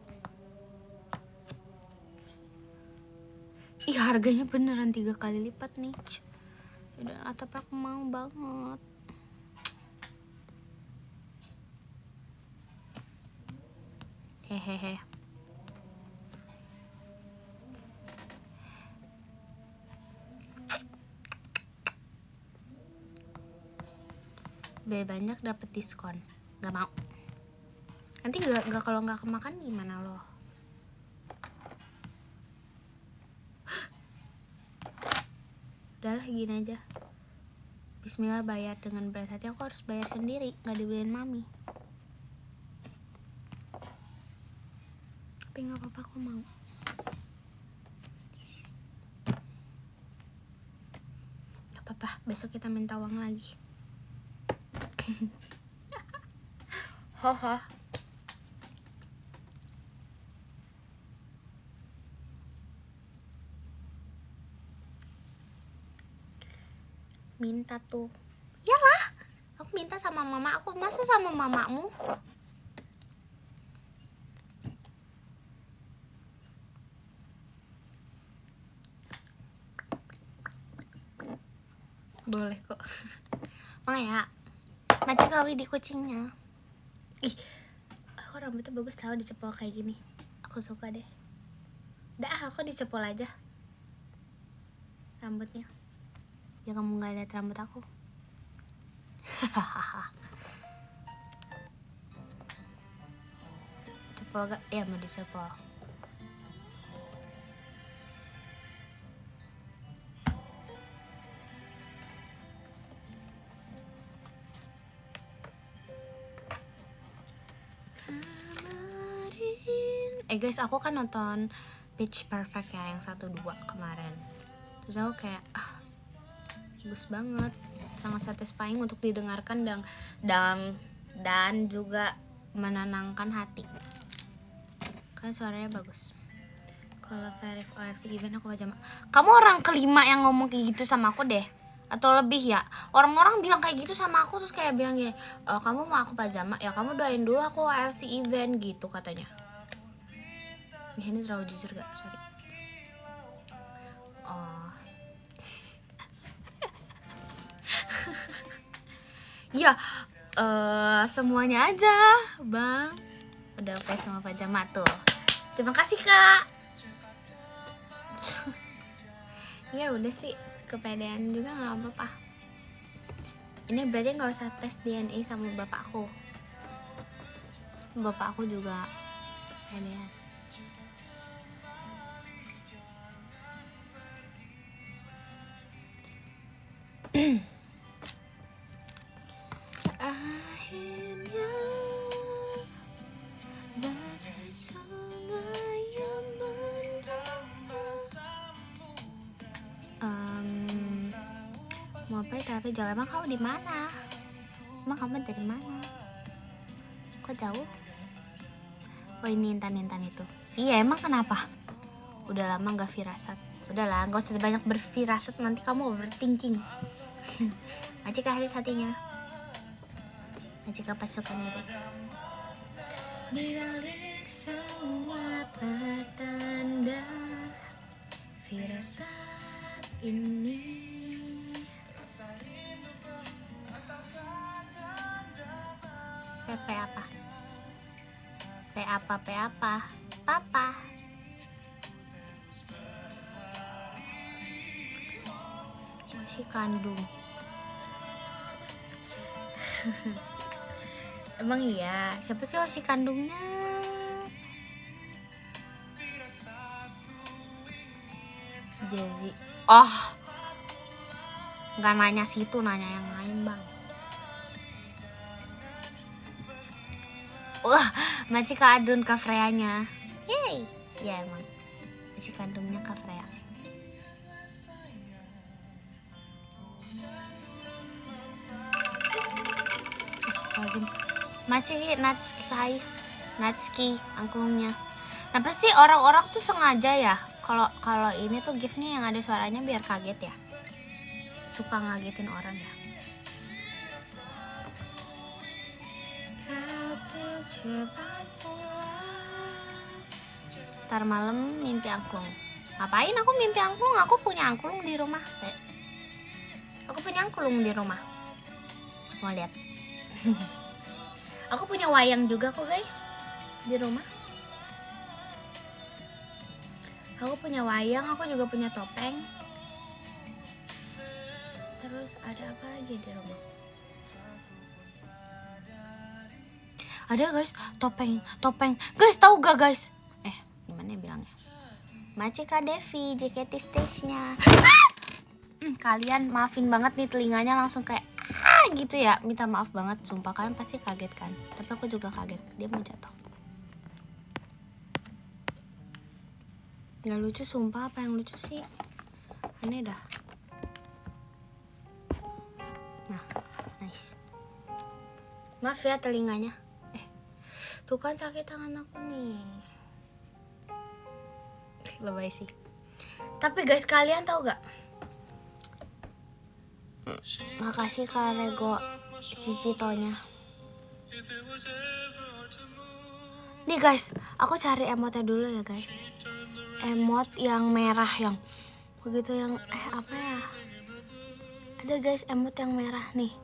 Ih harganya beneran 3 kali lipat nih. Udah, tapi aku mau banget. Hehehe. Beli banyak dapet diskon. Gak mau. Nanti gak kalau nggak kemakan gimana loh? Udahlah gini aja. Bismillah bayar dengan berat hati. Aku harus bayar sendiri, nggak dibeliin mami. Tapi nggak apa-apa, aku mau. Gak apa-apa, besok kita minta uang lagi. Haha. Minta tuh. Yalah, aku minta sama mama aku, masa sama mamamu? Boleh kok. Makanya Majikawi di kucingnya. Ih, aku rambutnya bagus tau dicepol kayak gini. Aku suka deh. Aku dicepol aja rambutnya. Ya kamu gak lihat rambut aku. Cepol gak? Ya mau dicepol. Guys, aku kan nonton Pitch Perfect ya yang 1-2 kemarin. Terus aku kayak bagus banget, sangat satisfying untuk didengarkan dan juga menenangkan hati. Kan suaranya bagus. Kalau Verif OFC event aku pajama. Kamu orang kelima yang ngomong kayak gitu sama aku deh, atau lebih ya. Orang-orang bilang kayak gitu sama aku terus kayak bilang gini, kamu mau aku pajama ya kamu doain dulu aku OFC event gitu katanya. Ini terlalu jujur gak? Sorry. Oh. Ya, semuanya aja, Bang. Udah oke sama pajama tuh. Terima kasih, Kak. Ya udah sih, kepedean juga nggak apa-apa. Ini berarti nggak usah tes DNA sama bapakku. Bapakku juga kepedean. Akhirnya bagai sungai yang mau apa tapi jauh. Emang kamu di mana? Emang kamu dari mana? Kok jauh? Oh ini Intan itu. Iya emang kenapa? Udah lama gak firasat. Udahlah gak usah banyak berfirasat, nanti kamu overthinking. Macika hari hatinya. Macika pasukan itu. Di balik semua petanda firasat ini. PP apa? P apa? Papa. Si kandung. Emang iya, siapa sih si kandungnya? Jezi. Oh. Gak nanya situ, nanya yang lain, Bang. Wah, Macika adun Kak Freya-nya. Yeay. Ya emang. Si kandungnya Kak Freya. Natsuki angklungnya. Kenapa sih orang-orang tuh sengaja ya? Kalau ini tuh giftnya yang ada suaranya biar kaget ya. Suka ngagetin orang ya. Ntar malam mimpi angklung. Ngapain aku mimpi angklung? Aku punya angklung di rumah. Aku punya angklung di rumah. Mau lihat? Aku punya wayang juga kok guys di rumah. Aku punya wayang, aku juga punya topeng. Terus ada apa lagi di rumah? Ada guys, topeng. Guys, tahu gak guys? Gimana ya bilangnya? Macika Devi, JKT Stage-nya. Kalian maafin banget nih telinganya langsung kayak gitu ya. Minta maaf banget, sumpah kalian pasti kaget kan. Tapi aku juga kaget, dia mau jatuh. Gak lucu sumpah, apa yang lucu sih? Aneh dah. Nah, nice. Maaf ya telinganya. Tuh kan sakit tangan aku nih. Lebay sih. Tapi guys, kalian tahu gak? Makasih Kak Rego Cicitonya. Nih guys, aku cari emotnya dulu ya guys. Emot yang merah yang begitu yang apa ya? Ada guys emot yang merah nih.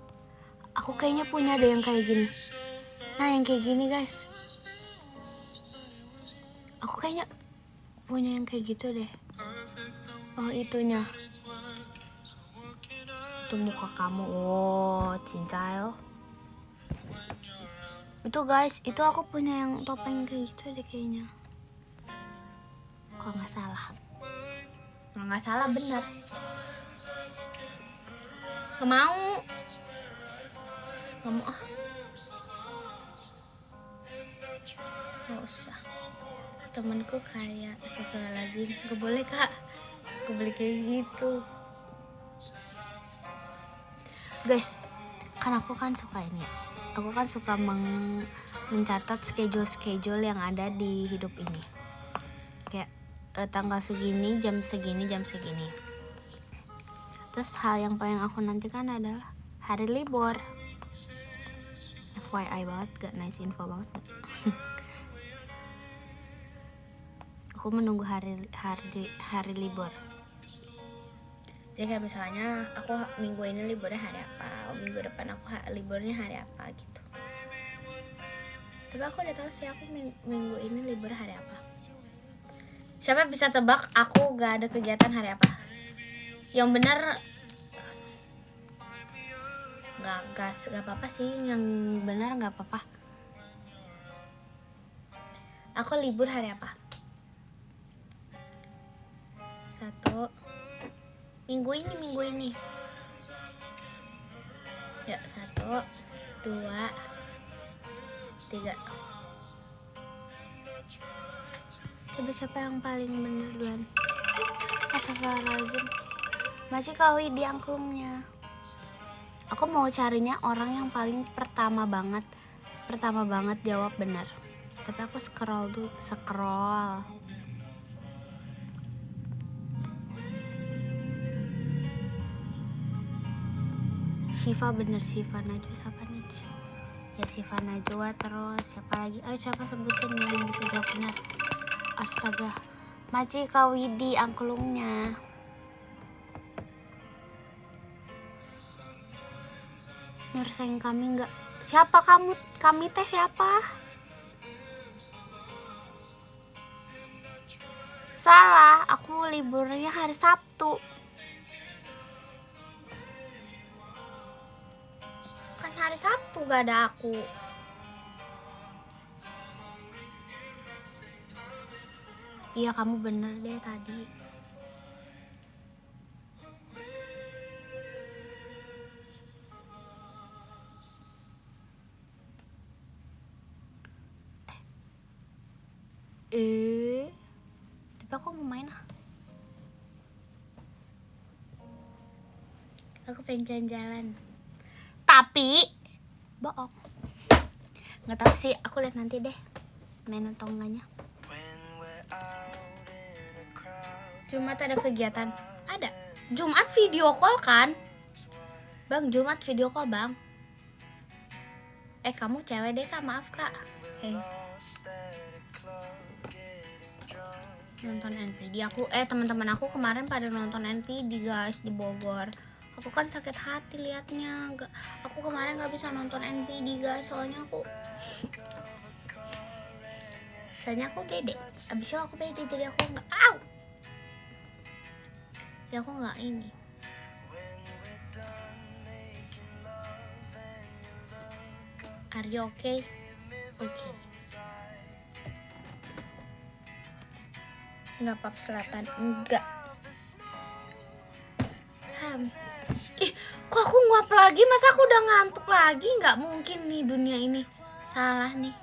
Aku kayaknya punya deh yang kayak gini. Nah yang kayak gini guys. Aku kayaknya punya yang kayak gitu deh. Oh itunya. Itu muka kamu. Oh cincayo. Itu guys, itu aku punya yang topeng kayak gitu deh kayaknya. Kalau nggak salah. Kalau nggak salah bener. Gak mau. Gak mau ah. Gak usah. Temenku kayak astagfirullahaladzim. Gak boleh kak. Gak boleh kayak gitu. Guys, kan aku kan suka ini ya. aku kan suka mencatat schedule yang ada di hidup ini. Kayak tanggal segini, jam segini. Terus hal yang paling aku nantikan adalah hari libur. FYI banget, gak nice info banget gak? Aku menunggu hari libur. Jadi kayak misalnya aku minggu ini liburnya hari apa, minggu depan aku liburnya hari apa gitu. Tapi aku udah tahu sih aku minggu ini liburnya hari apa. Siapa bisa tebak aku gak ada kegiatan hari apa? Yang benar gak apa-apa sih, yang benar gak apa-apa. Aku libur hari apa? 1 minggu ini. Ya, 1, 2, 3. Coba siapa yang paling bener duluan? Astagfirullahaladzim. Masih kawi di angklungnya. Aku mau carinya orang yang paling pertama banget jawab benar. Tapi aku scroll. Syifa bener, Syifa Najwa siapa nih? Ya Syifa Najwa, terus siapa lagi? Ayo siapa sebutin yang bisa jawab benar. Astaga, Maci Kawidi angklungnya. Nur sayang kami enggak. Siapa kamu? Kami teh siapa? Salah, aku liburnya hari Sabtu. Kan hari Sabtu gak ada aku. Iya, kamu bener deh tadi. Tapi aku mau main ah. Aku pengen jalan-jalan. Tapi bohong. Nggak tahu sih, aku lihat nanti deh main atau enggaknya. Jumat ada kegiatan? Ada. Jumat video call kan? Bang, Jumat video call bang. Kamu cewek deh kak, maaf kak. Nonton NPD aku, teman-teman aku kemarin pada nonton NPD guys di Bogor. Aku kan sakit hati liatnya. Aku kemarin nggak bisa nonton NPD guys, soalnya aku pede. Abis itu aku pede jadi aku nggak ya aku nggak ini. Are you okay? Okay. Nggak pap selatan, enggak. Kok aku nguap lagi? Masa aku udah ngantuk lagi? Nggak mungkin nih, dunia ini salah nih.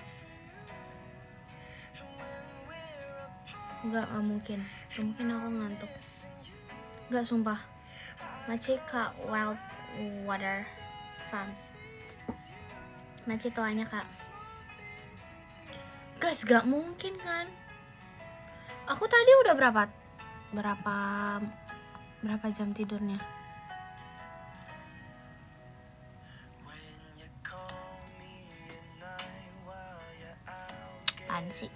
Nggak mungkin aku ngantuk. Nggak, sumpah. Maci kak wild water sun. Maci toanya kak. Guys, gak mungkin kan? Aku tadi udah berapa jam tidurnya? Apaan sih?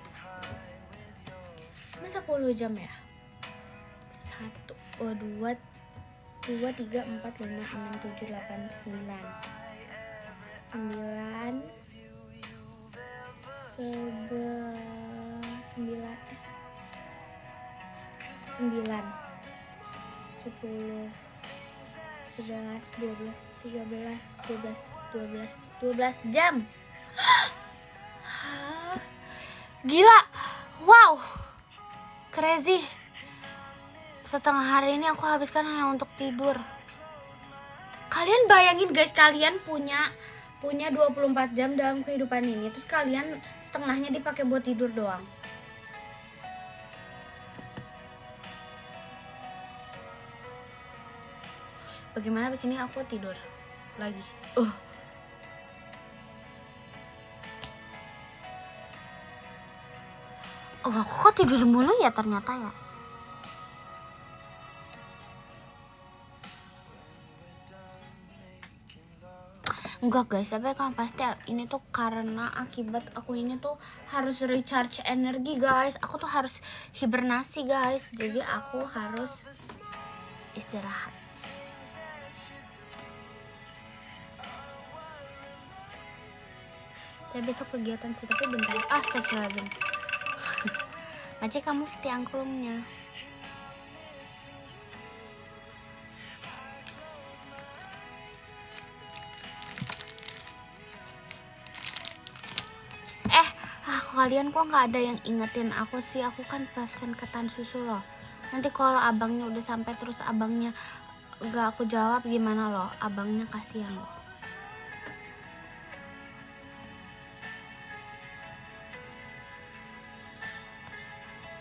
Masa 10 jam ya? 1, 2, 3, 4, 5, 6, 7, 8, 9 10, 11, 12, 13, 12 jam. Gila, wow, crazy. Setengah hari ini aku habiskan hanya untuk tidur. Kalian bayangin guys, kalian punya 24 jam dalam kehidupan ini, terus kalian setengahnya dipakai buat tidur doang. Bagaimana abis ini aku tidur lagi? Oh, aku kok tidur mulu ya ternyata ya. Enggak guys, tapi kan pasti ini tuh karena akibat aku ini tuh harus recharge energi guys. Aku tuh harus hibernasi guys. Jadi aku harus istirahat. Ya besok kegiatan sih, tapi bentar. Astagfirullahaladzim. Maci kamu fiti angklungnya. Kalian kok nggak ada yang ingetin aku sih? Aku kan pesen ketan susu loh. Nanti kalau abangnya udah sampai terus abangnya nggak aku jawab gimana loh? Abangnya kasihan loh.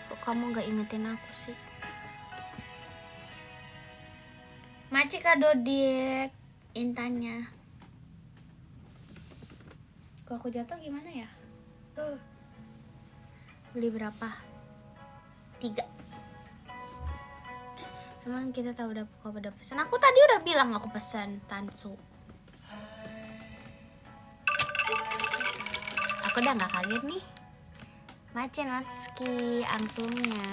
Kok kamu nggak ingetin aku sih? Maci kado dik Intannya. Kok aku jatuh gimana ya? Beli berapa? 3. Emang kita tahu udah pesan. Aku tadi udah bilang aku pesan tansu. Aku udah nggak kaget nih. Maci naski angklungnya.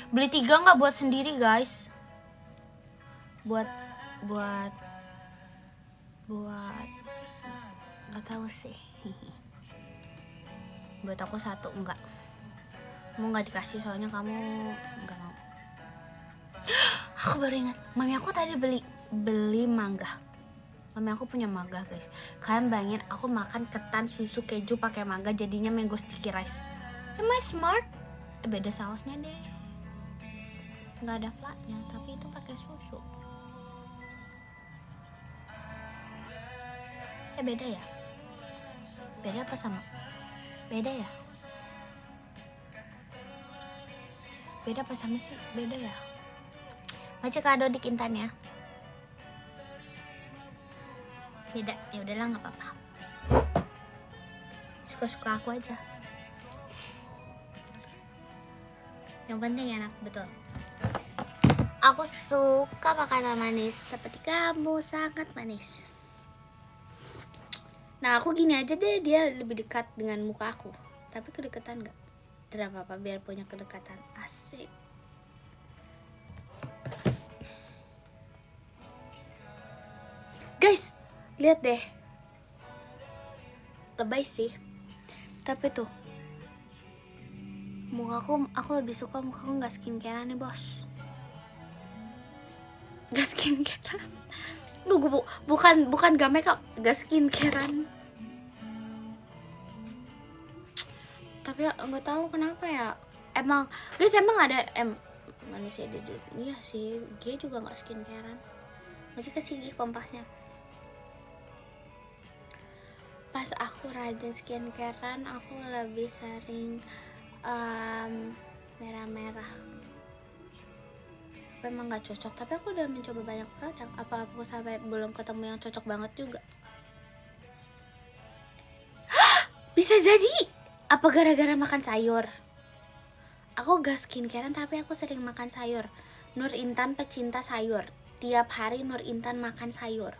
Beli 3 nggak buat sendiri guys. Buat nggak tahu sih. Buat aku 1 enggak. Mau nggak dikasih soalnya kamu nggak mau. Aku baru ingat, mami aku tadi beli mangga. Mami aku punya mangga guys. Kalian bayangin aku makan ketan susu keju pakai mangga jadinya mango sticky rice. Am I smart? Beda sausnya deh. Nggak ada flaknya, tapi itu pakai susu. Beda ya? Beda apa sama? Beda ya? Beda apa sama sih? Beda ya? Maci kado dik Intan ya. Beda, ya udahlah nggak apa-apa. Suka-suka aku aja. Yang penting enak, betul. Aku suka makanan manis seperti kamu, sangat manis. Nah aku gini aja deh, dia lebih dekat dengan muka aku. Tapi kedekatan gak? Tidak apa-apa, biar punya kedekatan. Asik. Guys, lihat deh. Lebay sih. Tapi tuh mukaku, aku lebih suka mukaku gak skincarean nih bos. Gak skincarean. Bukan gak makeup, gak skincarean. Tapi nggak tahu kenapa ya. Emang guys, emang ada manusia di dunia sih, dia juga nggak skincarean. Masih ke sini kompasnya. Pas aku rajin skincarean, aku lebih sering merah-merah. Memang nggak cocok, tapi aku udah mencoba banyak produk. Apa aku sampai belum ketemu yang cocok banget juga? Bisa jadi apa gara-gara makan sayur? Aku gak skincarean tapi aku sering makan sayur. Nur Intan pecinta sayur. Tiap hari Nur Intan makan sayur.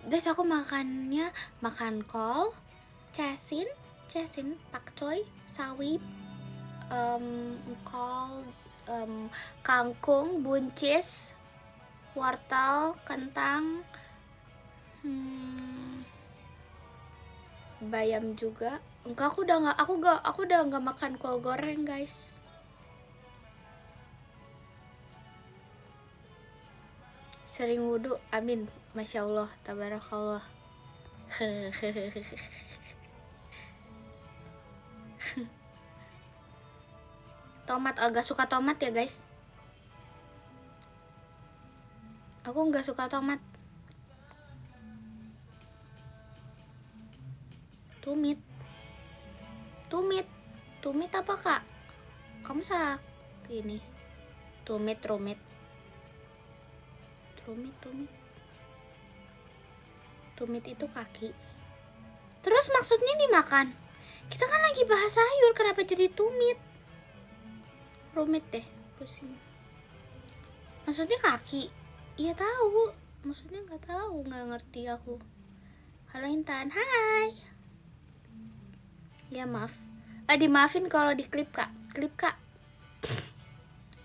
Guys, aku makannya makan kol, cesin, pakcoy, sawi, kol, kangkung, buncis, wortel, kentang, bayam juga. Enggak, aku udah nggak makan kol goreng guys. Sering wudhu, amin, masya Allah, tabarakallah. Tomat, agak suka tomat ya guys. Aku nggak suka tomat. Tumit apa kak? Kamu salah ini. Tumit. Tumit itu kaki. Terus maksudnya dimakan? Kita kan lagi bahas sayur, kenapa jadi tumit? Rumit deh, pusing. Maksudnya kaki? Iya tahu. Maksudnya nggak tahu, nggak ngerti aku. Halo Intan, hai. Ya maaf. Dimaafin kalau di klip kak.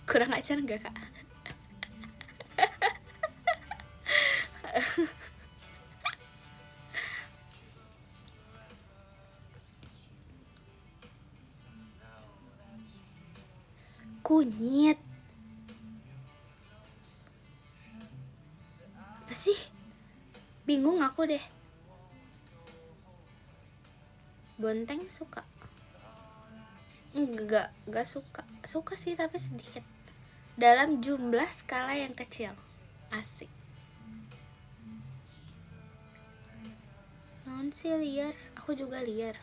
Kurang ajar nggak kak? Kunyit. Apa sih? Bingung aku deh. Bonteng suka? Enggak suka. Suka sih tapi sedikit. Dalam jumlah skala yang kecil. Asik. Non sih liar, aku juga liar.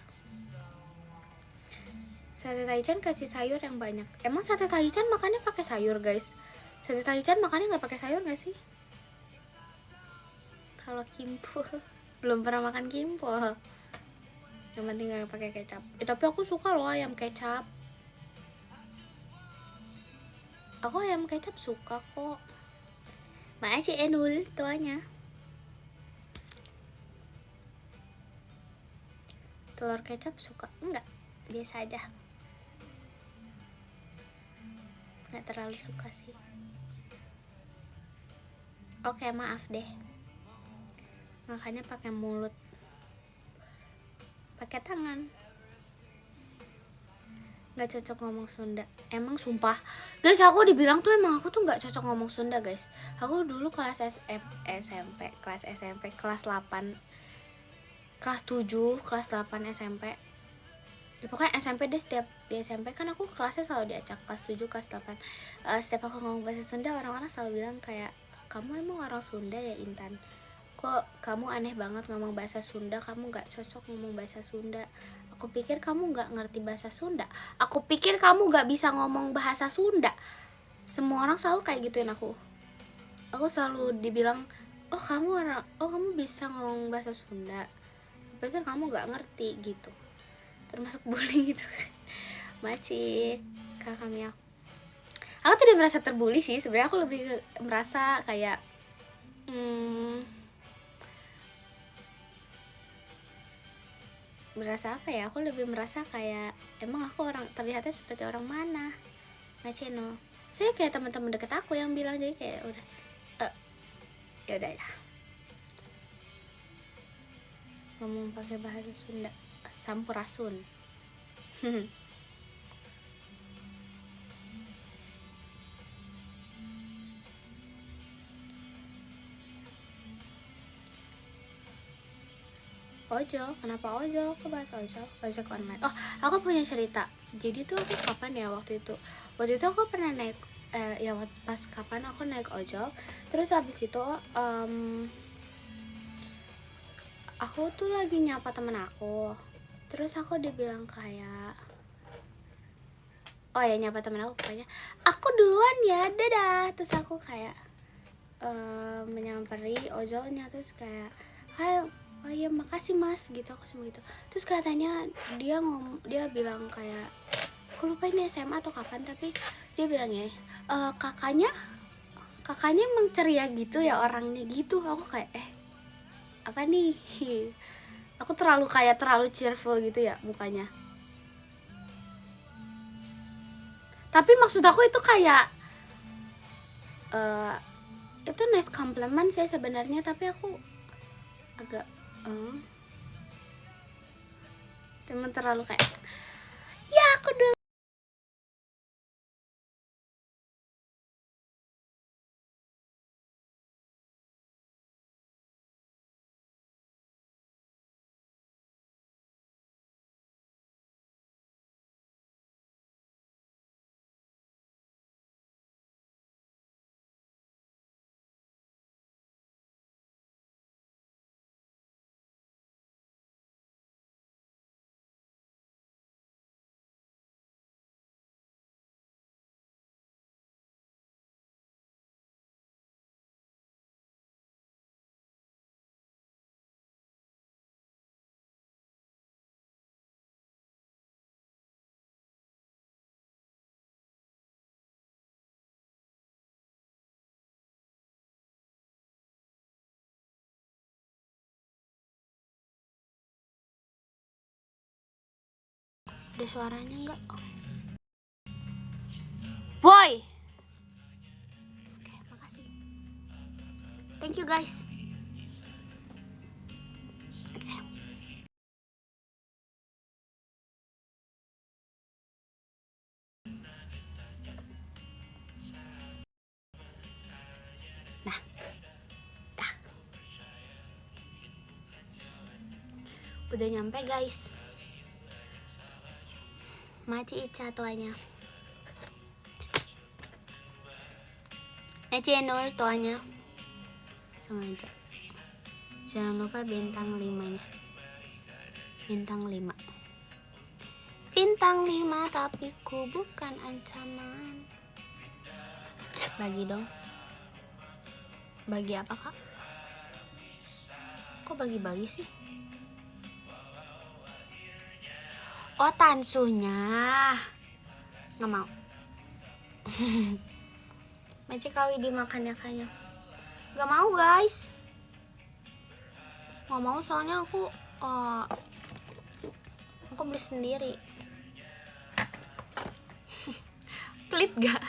Sate Taichan kasih sayur yang banyak. Emang sate Taichan makannya pakai sayur guys? Sate Taichan makannya nggak pakai sayur nggak sih? Kalau kimpul, belum pernah makan kimpul. Yang penting nggak pakai kecap. Tapi aku suka loh ayam kecap. Aku ayam kecap suka kok. Makasih Enul tuanya. Telur kecap suka? Enggak, biasa aja. Nggak terlalu suka sih. Oke, maaf deh. Makanya pakai mulut, pakai tangan. Nggak cocok ngomong Sunda. Emang sumpah, guys, aku dibilang tuh emang aku tuh nggak cocok ngomong Sunda guys. Aku dulu kelas SMP, kelas 8, kelas 7, kelas 8 SMP. Ya, pokoknya SMP deh, setiap di SMP kan aku kelasnya selalu diacak kelas 7, kelas 8. Setiap aku ngomong bahasa Sunda, orang-orang selalu bilang kayak, kamu emang orang Sunda ya Intan? Kok kamu aneh banget ngomong bahasa Sunda, kamu gak cocok ngomong bahasa Sunda. Aku pikir kamu gak ngerti bahasa Sunda. Aku pikir kamu gak bisa ngomong bahasa Sunda. Semua orang selalu kayak gituin aku. Aku selalu dibilang, oh kamu bisa ngomong bahasa Sunda. Aku pikir kamu gak ngerti gitu. Termasuk bullying gitu. Maci kakak Mia. Aku tidak merasa terbully sih, sebenarnya aku lebih merasa kayak merasa apa ya, aku lebih merasa kayak emang aku terlihatnya seperti orang mana, ngaceno. Saya kayak teman-teman deket aku yang bilang, jadi kayak udah ya udah ya ngomong pakai bahasa Sunda sampurasun. Ojol, kenapa ojol? Aku bahas ojek online. Oh, aku punya cerita. Jadi tuh aku kapan ya waktu itu aku pernah naik pas kapan aku naik ojol. Terus habis itu aku tuh lagi nyapa temen aku. Terus aku dibilang kayak, oh ya, nyapa temen aku pokoknya, aku duluan ya, dadah. Terus aku kayak menyamperi ojolnya, terus kayak, hai, oh iya makasih mas gitu, aku cuma gitu. Terus katanya dia bilang kayak, aku lupa ini SMA atau kapan, tapi dia bilangnya kakaknya emang ceria gitu ya orangnya gitu. Aku kayak apa nih? Aku terlalu cheerful gitu ya mukanya. Tapi maksud aku itu kayak itu nice compliment sih sebenarnya, tapi aku agak cuman terlalu kayak, ya aku dulu Ada suaranya nggak? Boy. Oke, makasih. Thank you guys. Oke. Nah, dah. Udah nyampe guys. Maci Ica tuanya. Channel tuanya. Sengaja. Jangan lupa bintang 5-nya. Bintang 5. Bintang 5 tapi ku bukan ancaman. Bagi dong. Bagi apa kak? Kok bagi-bagi sih? Oh tansunya. Nggak mau. Maci kawi dimakan ya kayaknya. Nggak mau guys. Nggak mau soalnya aku beli sendiri. Pelit gak?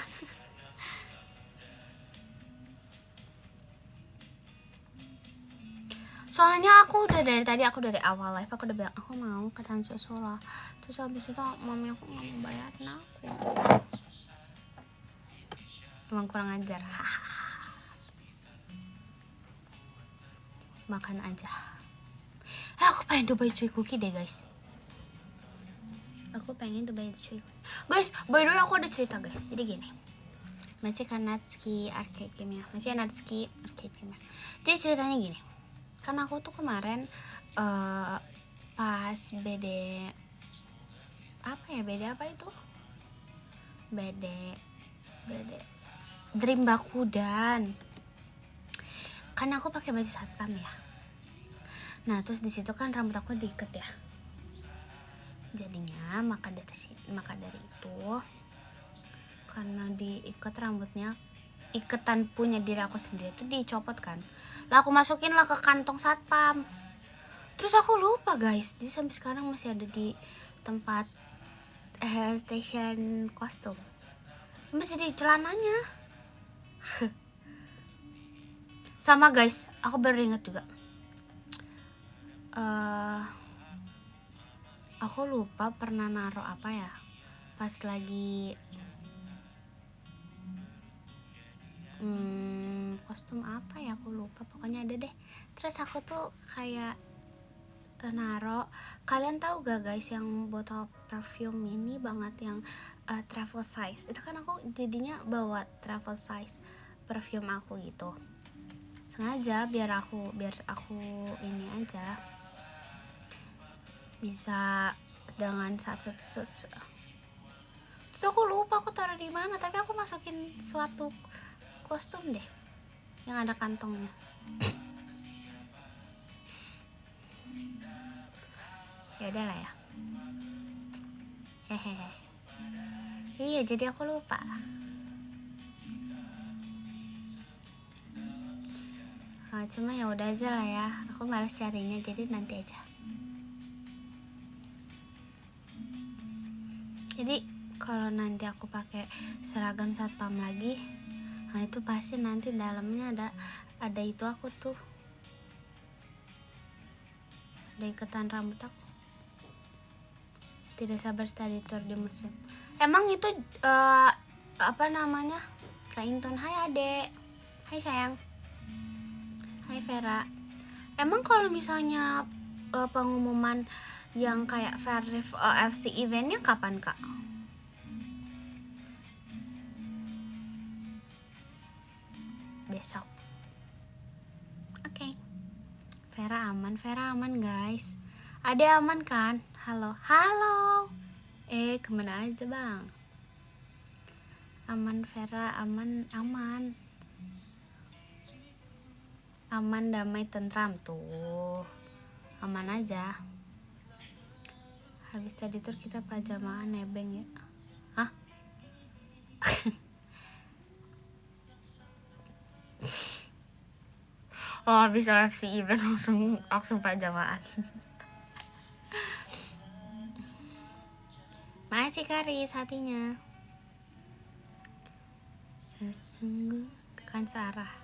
Soalnya aku udah dari awal live aku udah bilang aku mau ke Tansu Solo. Terus habis itu mami aku nggak mau bayarin aku. Emang kurang ajar. Makan aja. Aku pengen Dubai Cuy Cookie deh guys. Aku pengen Dubai Cuy Cookie. Guys, by the way aku ada cerita guys. Jadi gini. Maci kan Natsuki arcade game ya. Maci Natsuki arcade game ya. Jadi ceritanya gini. Kan aku tuh kemarin pas BD apa itu? BD Dream Bakudan. Kan aku pakai baju satpam ya. Nah, terus di situ kan rambut aku diikat ya. Jadinya maka dari itu karena diikat rambutnya, iketan punya diri aku sendiri tuh dicopot kan. Lah aku masukin lah ke kantong satpam. Terus aku lupa guys. Jadi sampai sekarang masih ada di tempat station kostum. Masih di celananya. Sama guys, aku baru ingat juga. Aku lupa pernah naruh apa ya. Pas lagi kostum apa ya aku lupa, pokoknya ada deh. Terus aku tuh kayak naro, kalian tahu gak guys yang botol perfume ini banget yang travel size itu kan, aku jadinya bawa travel size perfume aku gitu sengaja biar aku ini aja bisa dengan terus aku lupa aku taruh di mana, tapi aku masukin suatu kostum deh yang ada kantongnya. Ya udahlah ya. Hehehe. Iya, jadi aku lupa. Cuma ya udah aja lah ya. Aku malas carinya, jadi nanti aja. Jadi kalau nanti aku pakai seragam satpam lagi, nah itu pasti nanti dalamnya ada itu aku tuh. Ada iketan rambut aku. Tidak sabar study tour di museum. Emang itu apa namanya? Kak Inton, hai adek. Hai sayang. Hai Vera. Emang kalau misalnya pengumuman yang kayak Verif FC eventnya kapan kak? Besok. Oke. Vera aman guys. Adek aman kan? Halo. Kemana aja bang? Aman Vera, aman. Aman, damai, tentram tuh. Aman aja. Habis tadi tuh kita pajamaan nebeng ya. Hah? Oh, habis OFC event langsung pajamaan. Makasih Karis hatinya. Sesungguh kan Sarah.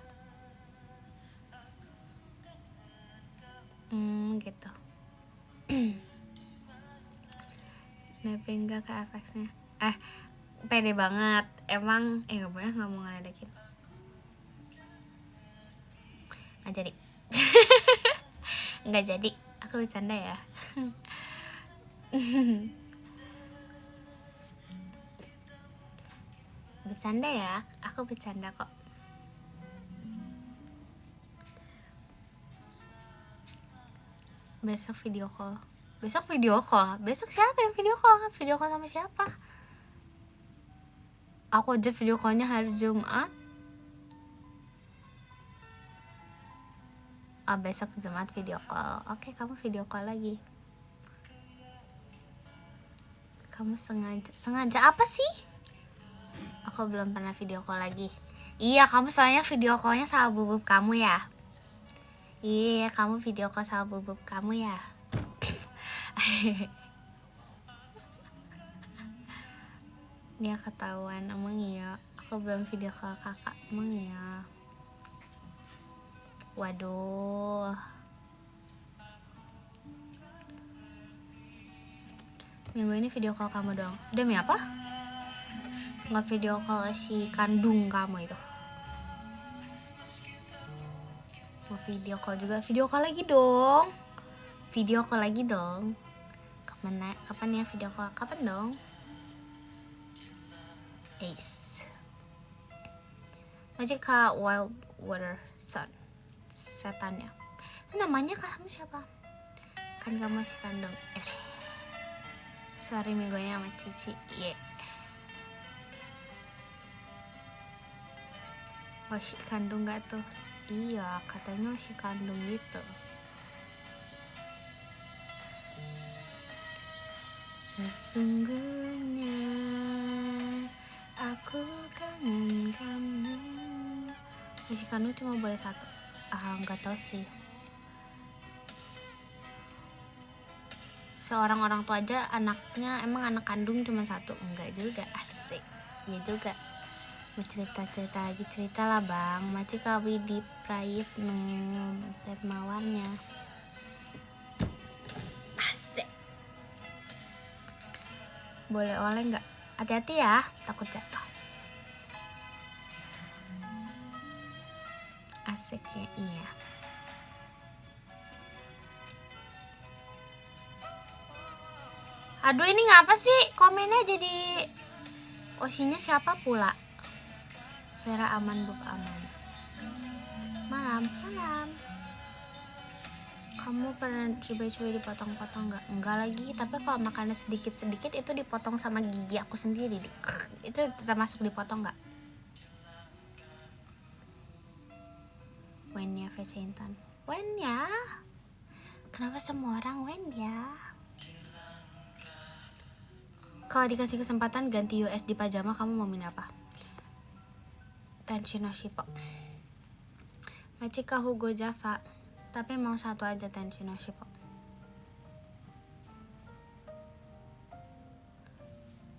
Gitu. Nebeng gak ke FX-nya? Pede banget. Emang gak boleh, gak mau ngeledekin. Gak jadi. Gak jadi. Aku bercanda ya. Bercanda ya. Aku bercanda kok. Besok video call. Besok video call? Besok siapa yang video call? Video call sama siapa? Aku aja video callnya hari Jumat. Besok Jumat video call. Oke, kamu video call lagi. Kamu sengaja apa sih? Aku belum pernah video call lagi. Iya, kamu soalnya video callnya sama bubub kamu ya. Iya, kamu video call sama bubub kamu ya. Dia ketahuan, emang iya. Aku belum video call kakak, emang iya. Waduh. Minggu ini video call kamu dong. Demi apa? Nggak video call si kandung kamu itu. Mau video call juga. Video call lagi dong. Video call lagi dong. Kapan ya video call? Kapan dong? Ace. Magica Wild Water Sun. Setannya. Namanya kamu siapa? Kan kamu si kandung. Sorry minggunya sama Cici. Yeah. Oh si kandung gak tuh? Iya, katanya si kandung gitu. Sesungguhnya aku kangen kamu. Si kandung cuma boleh satu. Nggak tahu sih. Seorang orang tua aja anaknya emang anak kandung cuma satu? Enggak juga, asik. Iya juga. Mau cerita lagi, cerita lah bang. Maci kawi di prayit neng mawarnya. Asik. Boleh oleh nggak? Hati-hati ya, takut jatuh. Asik ya, iya. Aduh ini ngapa sih komennya jadi osinya siapa pula? Vera aman, Bub aman. Malam. Kamu pernah coba-coba dipotong-potong nggak? Enggak lagi, tapi kalau makannya sedikit-sedikit itu dipotong sama gigi aku sendiri. Itu termasuk dipotong nggak? Wen ya, VC Intan. Wen ya? Kenapa semua orang Wen ya? Kalau dikasih kesempatan ganti US di pajama, kamu mau milih apa? Tenshi no Shippo. Machika Hugo Java. Tapi mau satu aja Tenshi no Shippo.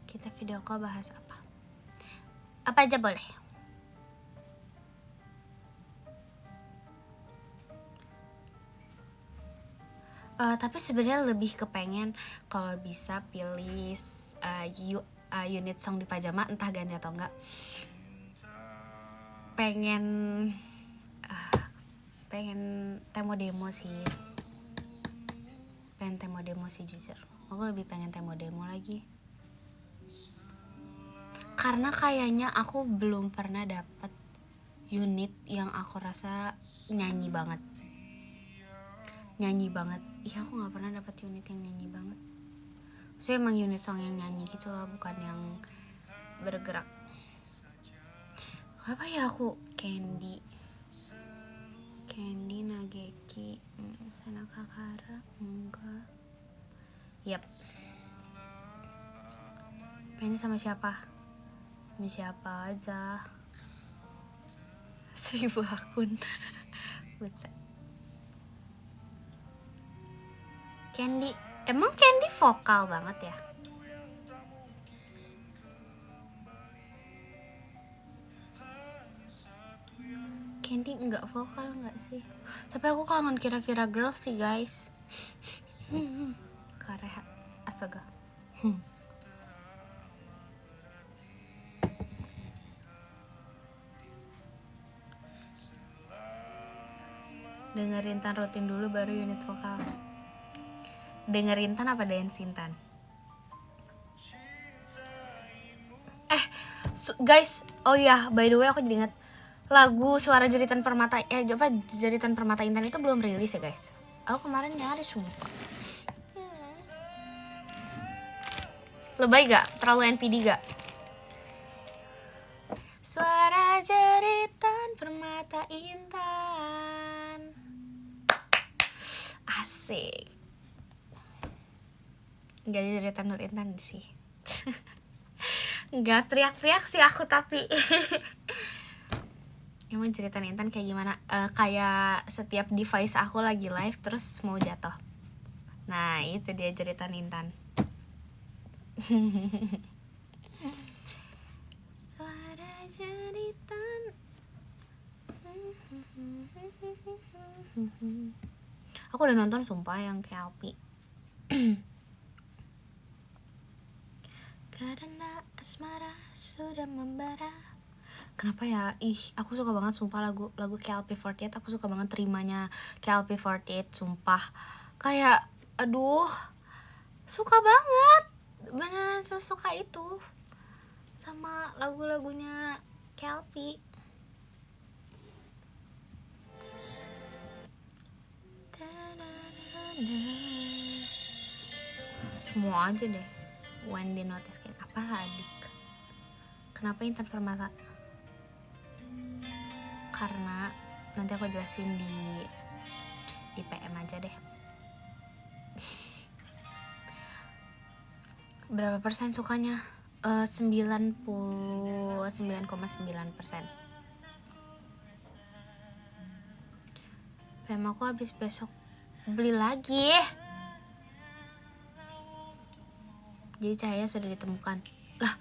Kita video call bahas apa? Apa aja boleh. Tapi sebenarnya lebih kepengen kalau bisa pilih unit song di pajama, entah ganti atau enggak. Pengen temo demo sih. Pengen temo demo sih jujur. Aku lebih pengen temo demo lagi. Karena kayaknya aku belum pernah dapet unit yang aku rasa nyanyi banget. Iya, aku nggak pernah dapet unit yang nyanyi banget. Maksudnya emang unit song yang nyanyi gitu loh, bukan yang bergerak. Apa ya aku? Candy Nageki, Senakakara, enggak. Yap. Pengen sama siapa? Sama siapa aja. 1000 akun. Buset. Candy, emang Candy vokal banget ya? Candy nggak vokal nggak sih? Tapi aku kangen kira-kira girls sih guys. Kareha, astaga. Dengerin Tan rutin dulu baru unit vokal. Dengerin Tan apa dance Intan? Guys, oh iya, by the way aku jadi ingat lagu Suara Jeritan Permata Jeritan Permata Intan itu belum rilis ya guys. Aku kemarin nyari sumpah. Lebay gak? Terlalu NPD gak? Suara jeritan permata intan. Asik. Gak jeritan Nur Intan sih. Gak teriak-teriak sih aku tapi. Emang jeritan Intan kayak gimana? Kayak setiap device aku lagi live terus mau jatuh. Nah itu dia jeritan Intan. Suara jeritan. Aku udah nonton sumpah yang KLP. Karena asmara sudah membara. Kenapa ya? Aku suka banget sumpah lagu KLP48. Aku suka banget terimanya KLP48 sumpah. Kayak aduh, suka banget. Beneran sesuka itu sama lagu-lagunya KLP. Semua aja deh. Wendy notice kayak apalah adik. Kenapa Intan Permata? Karena nanti aku jelasin di PM aja deh. Berapa persen sukanya? 99,9%. PM aku habis besok beli lagi. Jadi cahaya sudah ditemukan. Lah,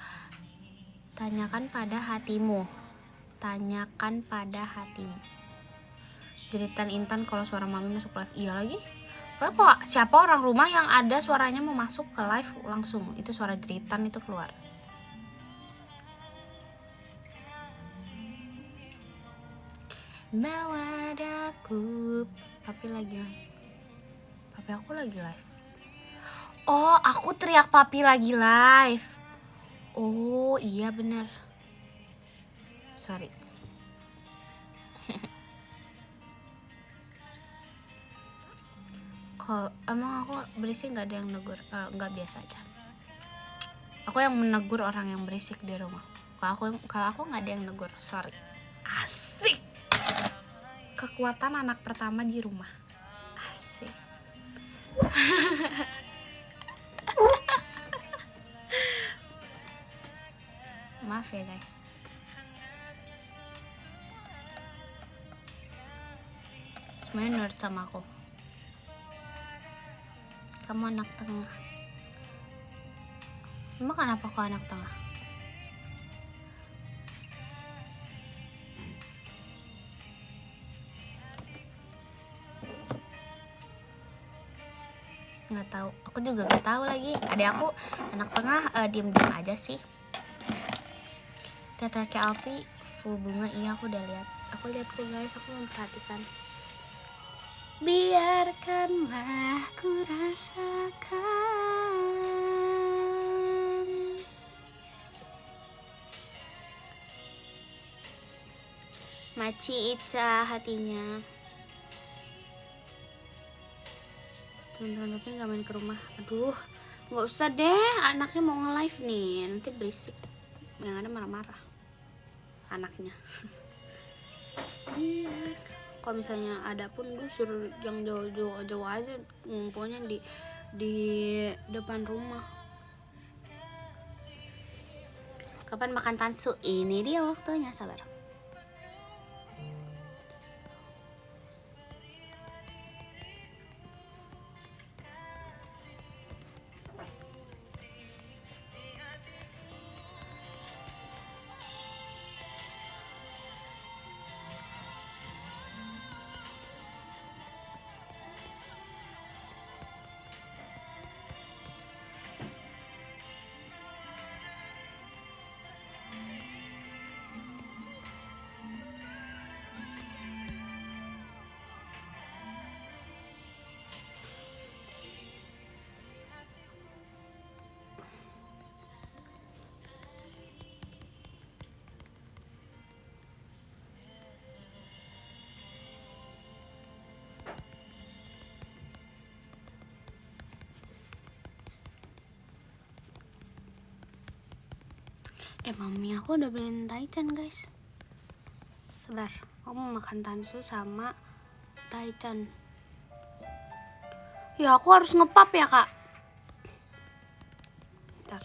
tanyakan pada hatimu. Jeritan Intan kalau suara mami masuk live. Iya lagi. Pokoknya kok siapa orang rumah yang ada suaranya mau masuk ke live langsung itu suara jeritan itu keluar. Mawadaku. Papi aku lagi live. Oh, aku teriak papi lagi live. Oh, iya bener. Sorry. Kok emang aku berisik nggak ada yang negur? Nggak, biasa aja. Aku yang menegur orang yang berisik di rumah. Kalau aku nggak ada yang negur, sorry. Asik. Kekuatan anak pertama di rumah. Asik. Maaf ya guys. Semuanya nurut sama aku. Kamu anak tengah. Emang kenapa kau anak tengah? Nggak tahu. Aku juga nggak tahu lagi. Adik aku anak tengah, diem-diem aja sih. Teater KLP full bunga. Iya, aku udah lihat. Aku lihat kok guys. Aku memperhatikan. Biarkanlah ku rasakan. Maci Ica hatinya. Teman-teman Rupi gak main ke rumah. Aduh, gak usah deh. Anaknya mau nge-live nih. Nanti berisik. Yang ada marah-marah anaknya. Kalau misalnya ada pun gue suruh yang jauh-jauh aja, ngumpulnya di depan rumah. Kapan makan tansu? Ini dia waktunya, sabar. Mami aku udah beliin taichan guys. Sabar, aku mau makan tansu sama taichan. Ya aku harus ngepap ya kak. Bentar.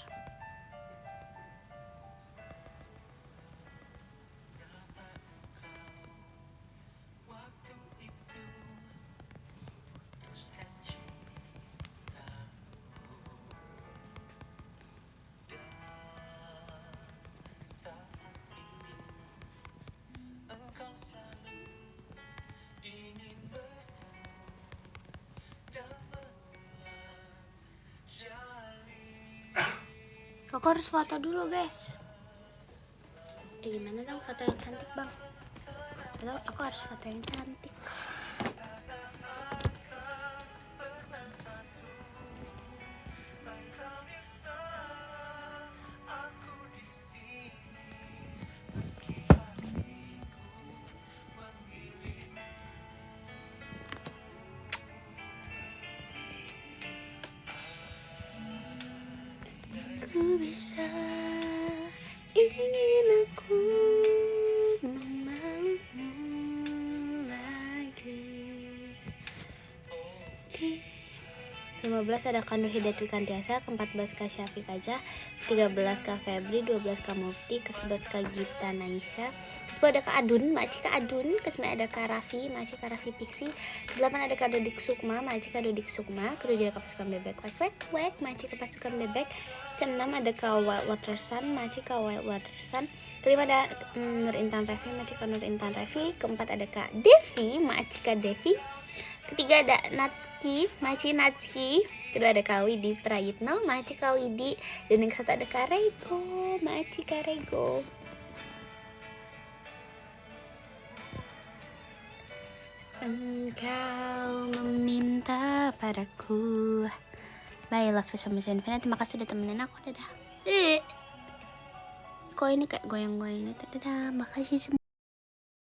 Aku harus foto dulu guys. Gimana dong foto yang cantik bang? Atau aku harus foto yang cantik. Ku bisa ingin aku memelukmu lagi. Di 15 ada Kanur Hidayat Wikantiasa, ke-14 Kak Syafiq Aja, 13 Kak Febri, 12 Kak Mufti, ke-11 Kak Gita Naisa, ke-10 ada Kak Adun, Maci Kak Adun, ke-9 ada Kak Raffi, Maci Kak Raffi Pixi, ke-8 ada Kak Dodik Sukma, Maci Kak Dodik Sukma, ke-7 ada Kak Pasukan Bebek, wek, Maci Kak Pasukan Bebek, ke-6 ada Kak Wild Water Sun, Maci Kak Wild Water Sun, ke-5 ada Nur Intan Revi, Maci Kak Nur Intan Revi, ke-4 ada Kak Devi, Maci Kak Devi, ketiga ada Natski, Maci Natski, kedua ada Kak Widi Prayitno, Maci Kak Widi, dan yang ke-1 ada Kak Rego, Maci Kak Rego. Engkau meminta padaku. Bye, love you so much infinite. Terima kasih udah temenin aku. Dadah. Kok ini kayak goyang-goyang gitu. Dadah, makasih semua.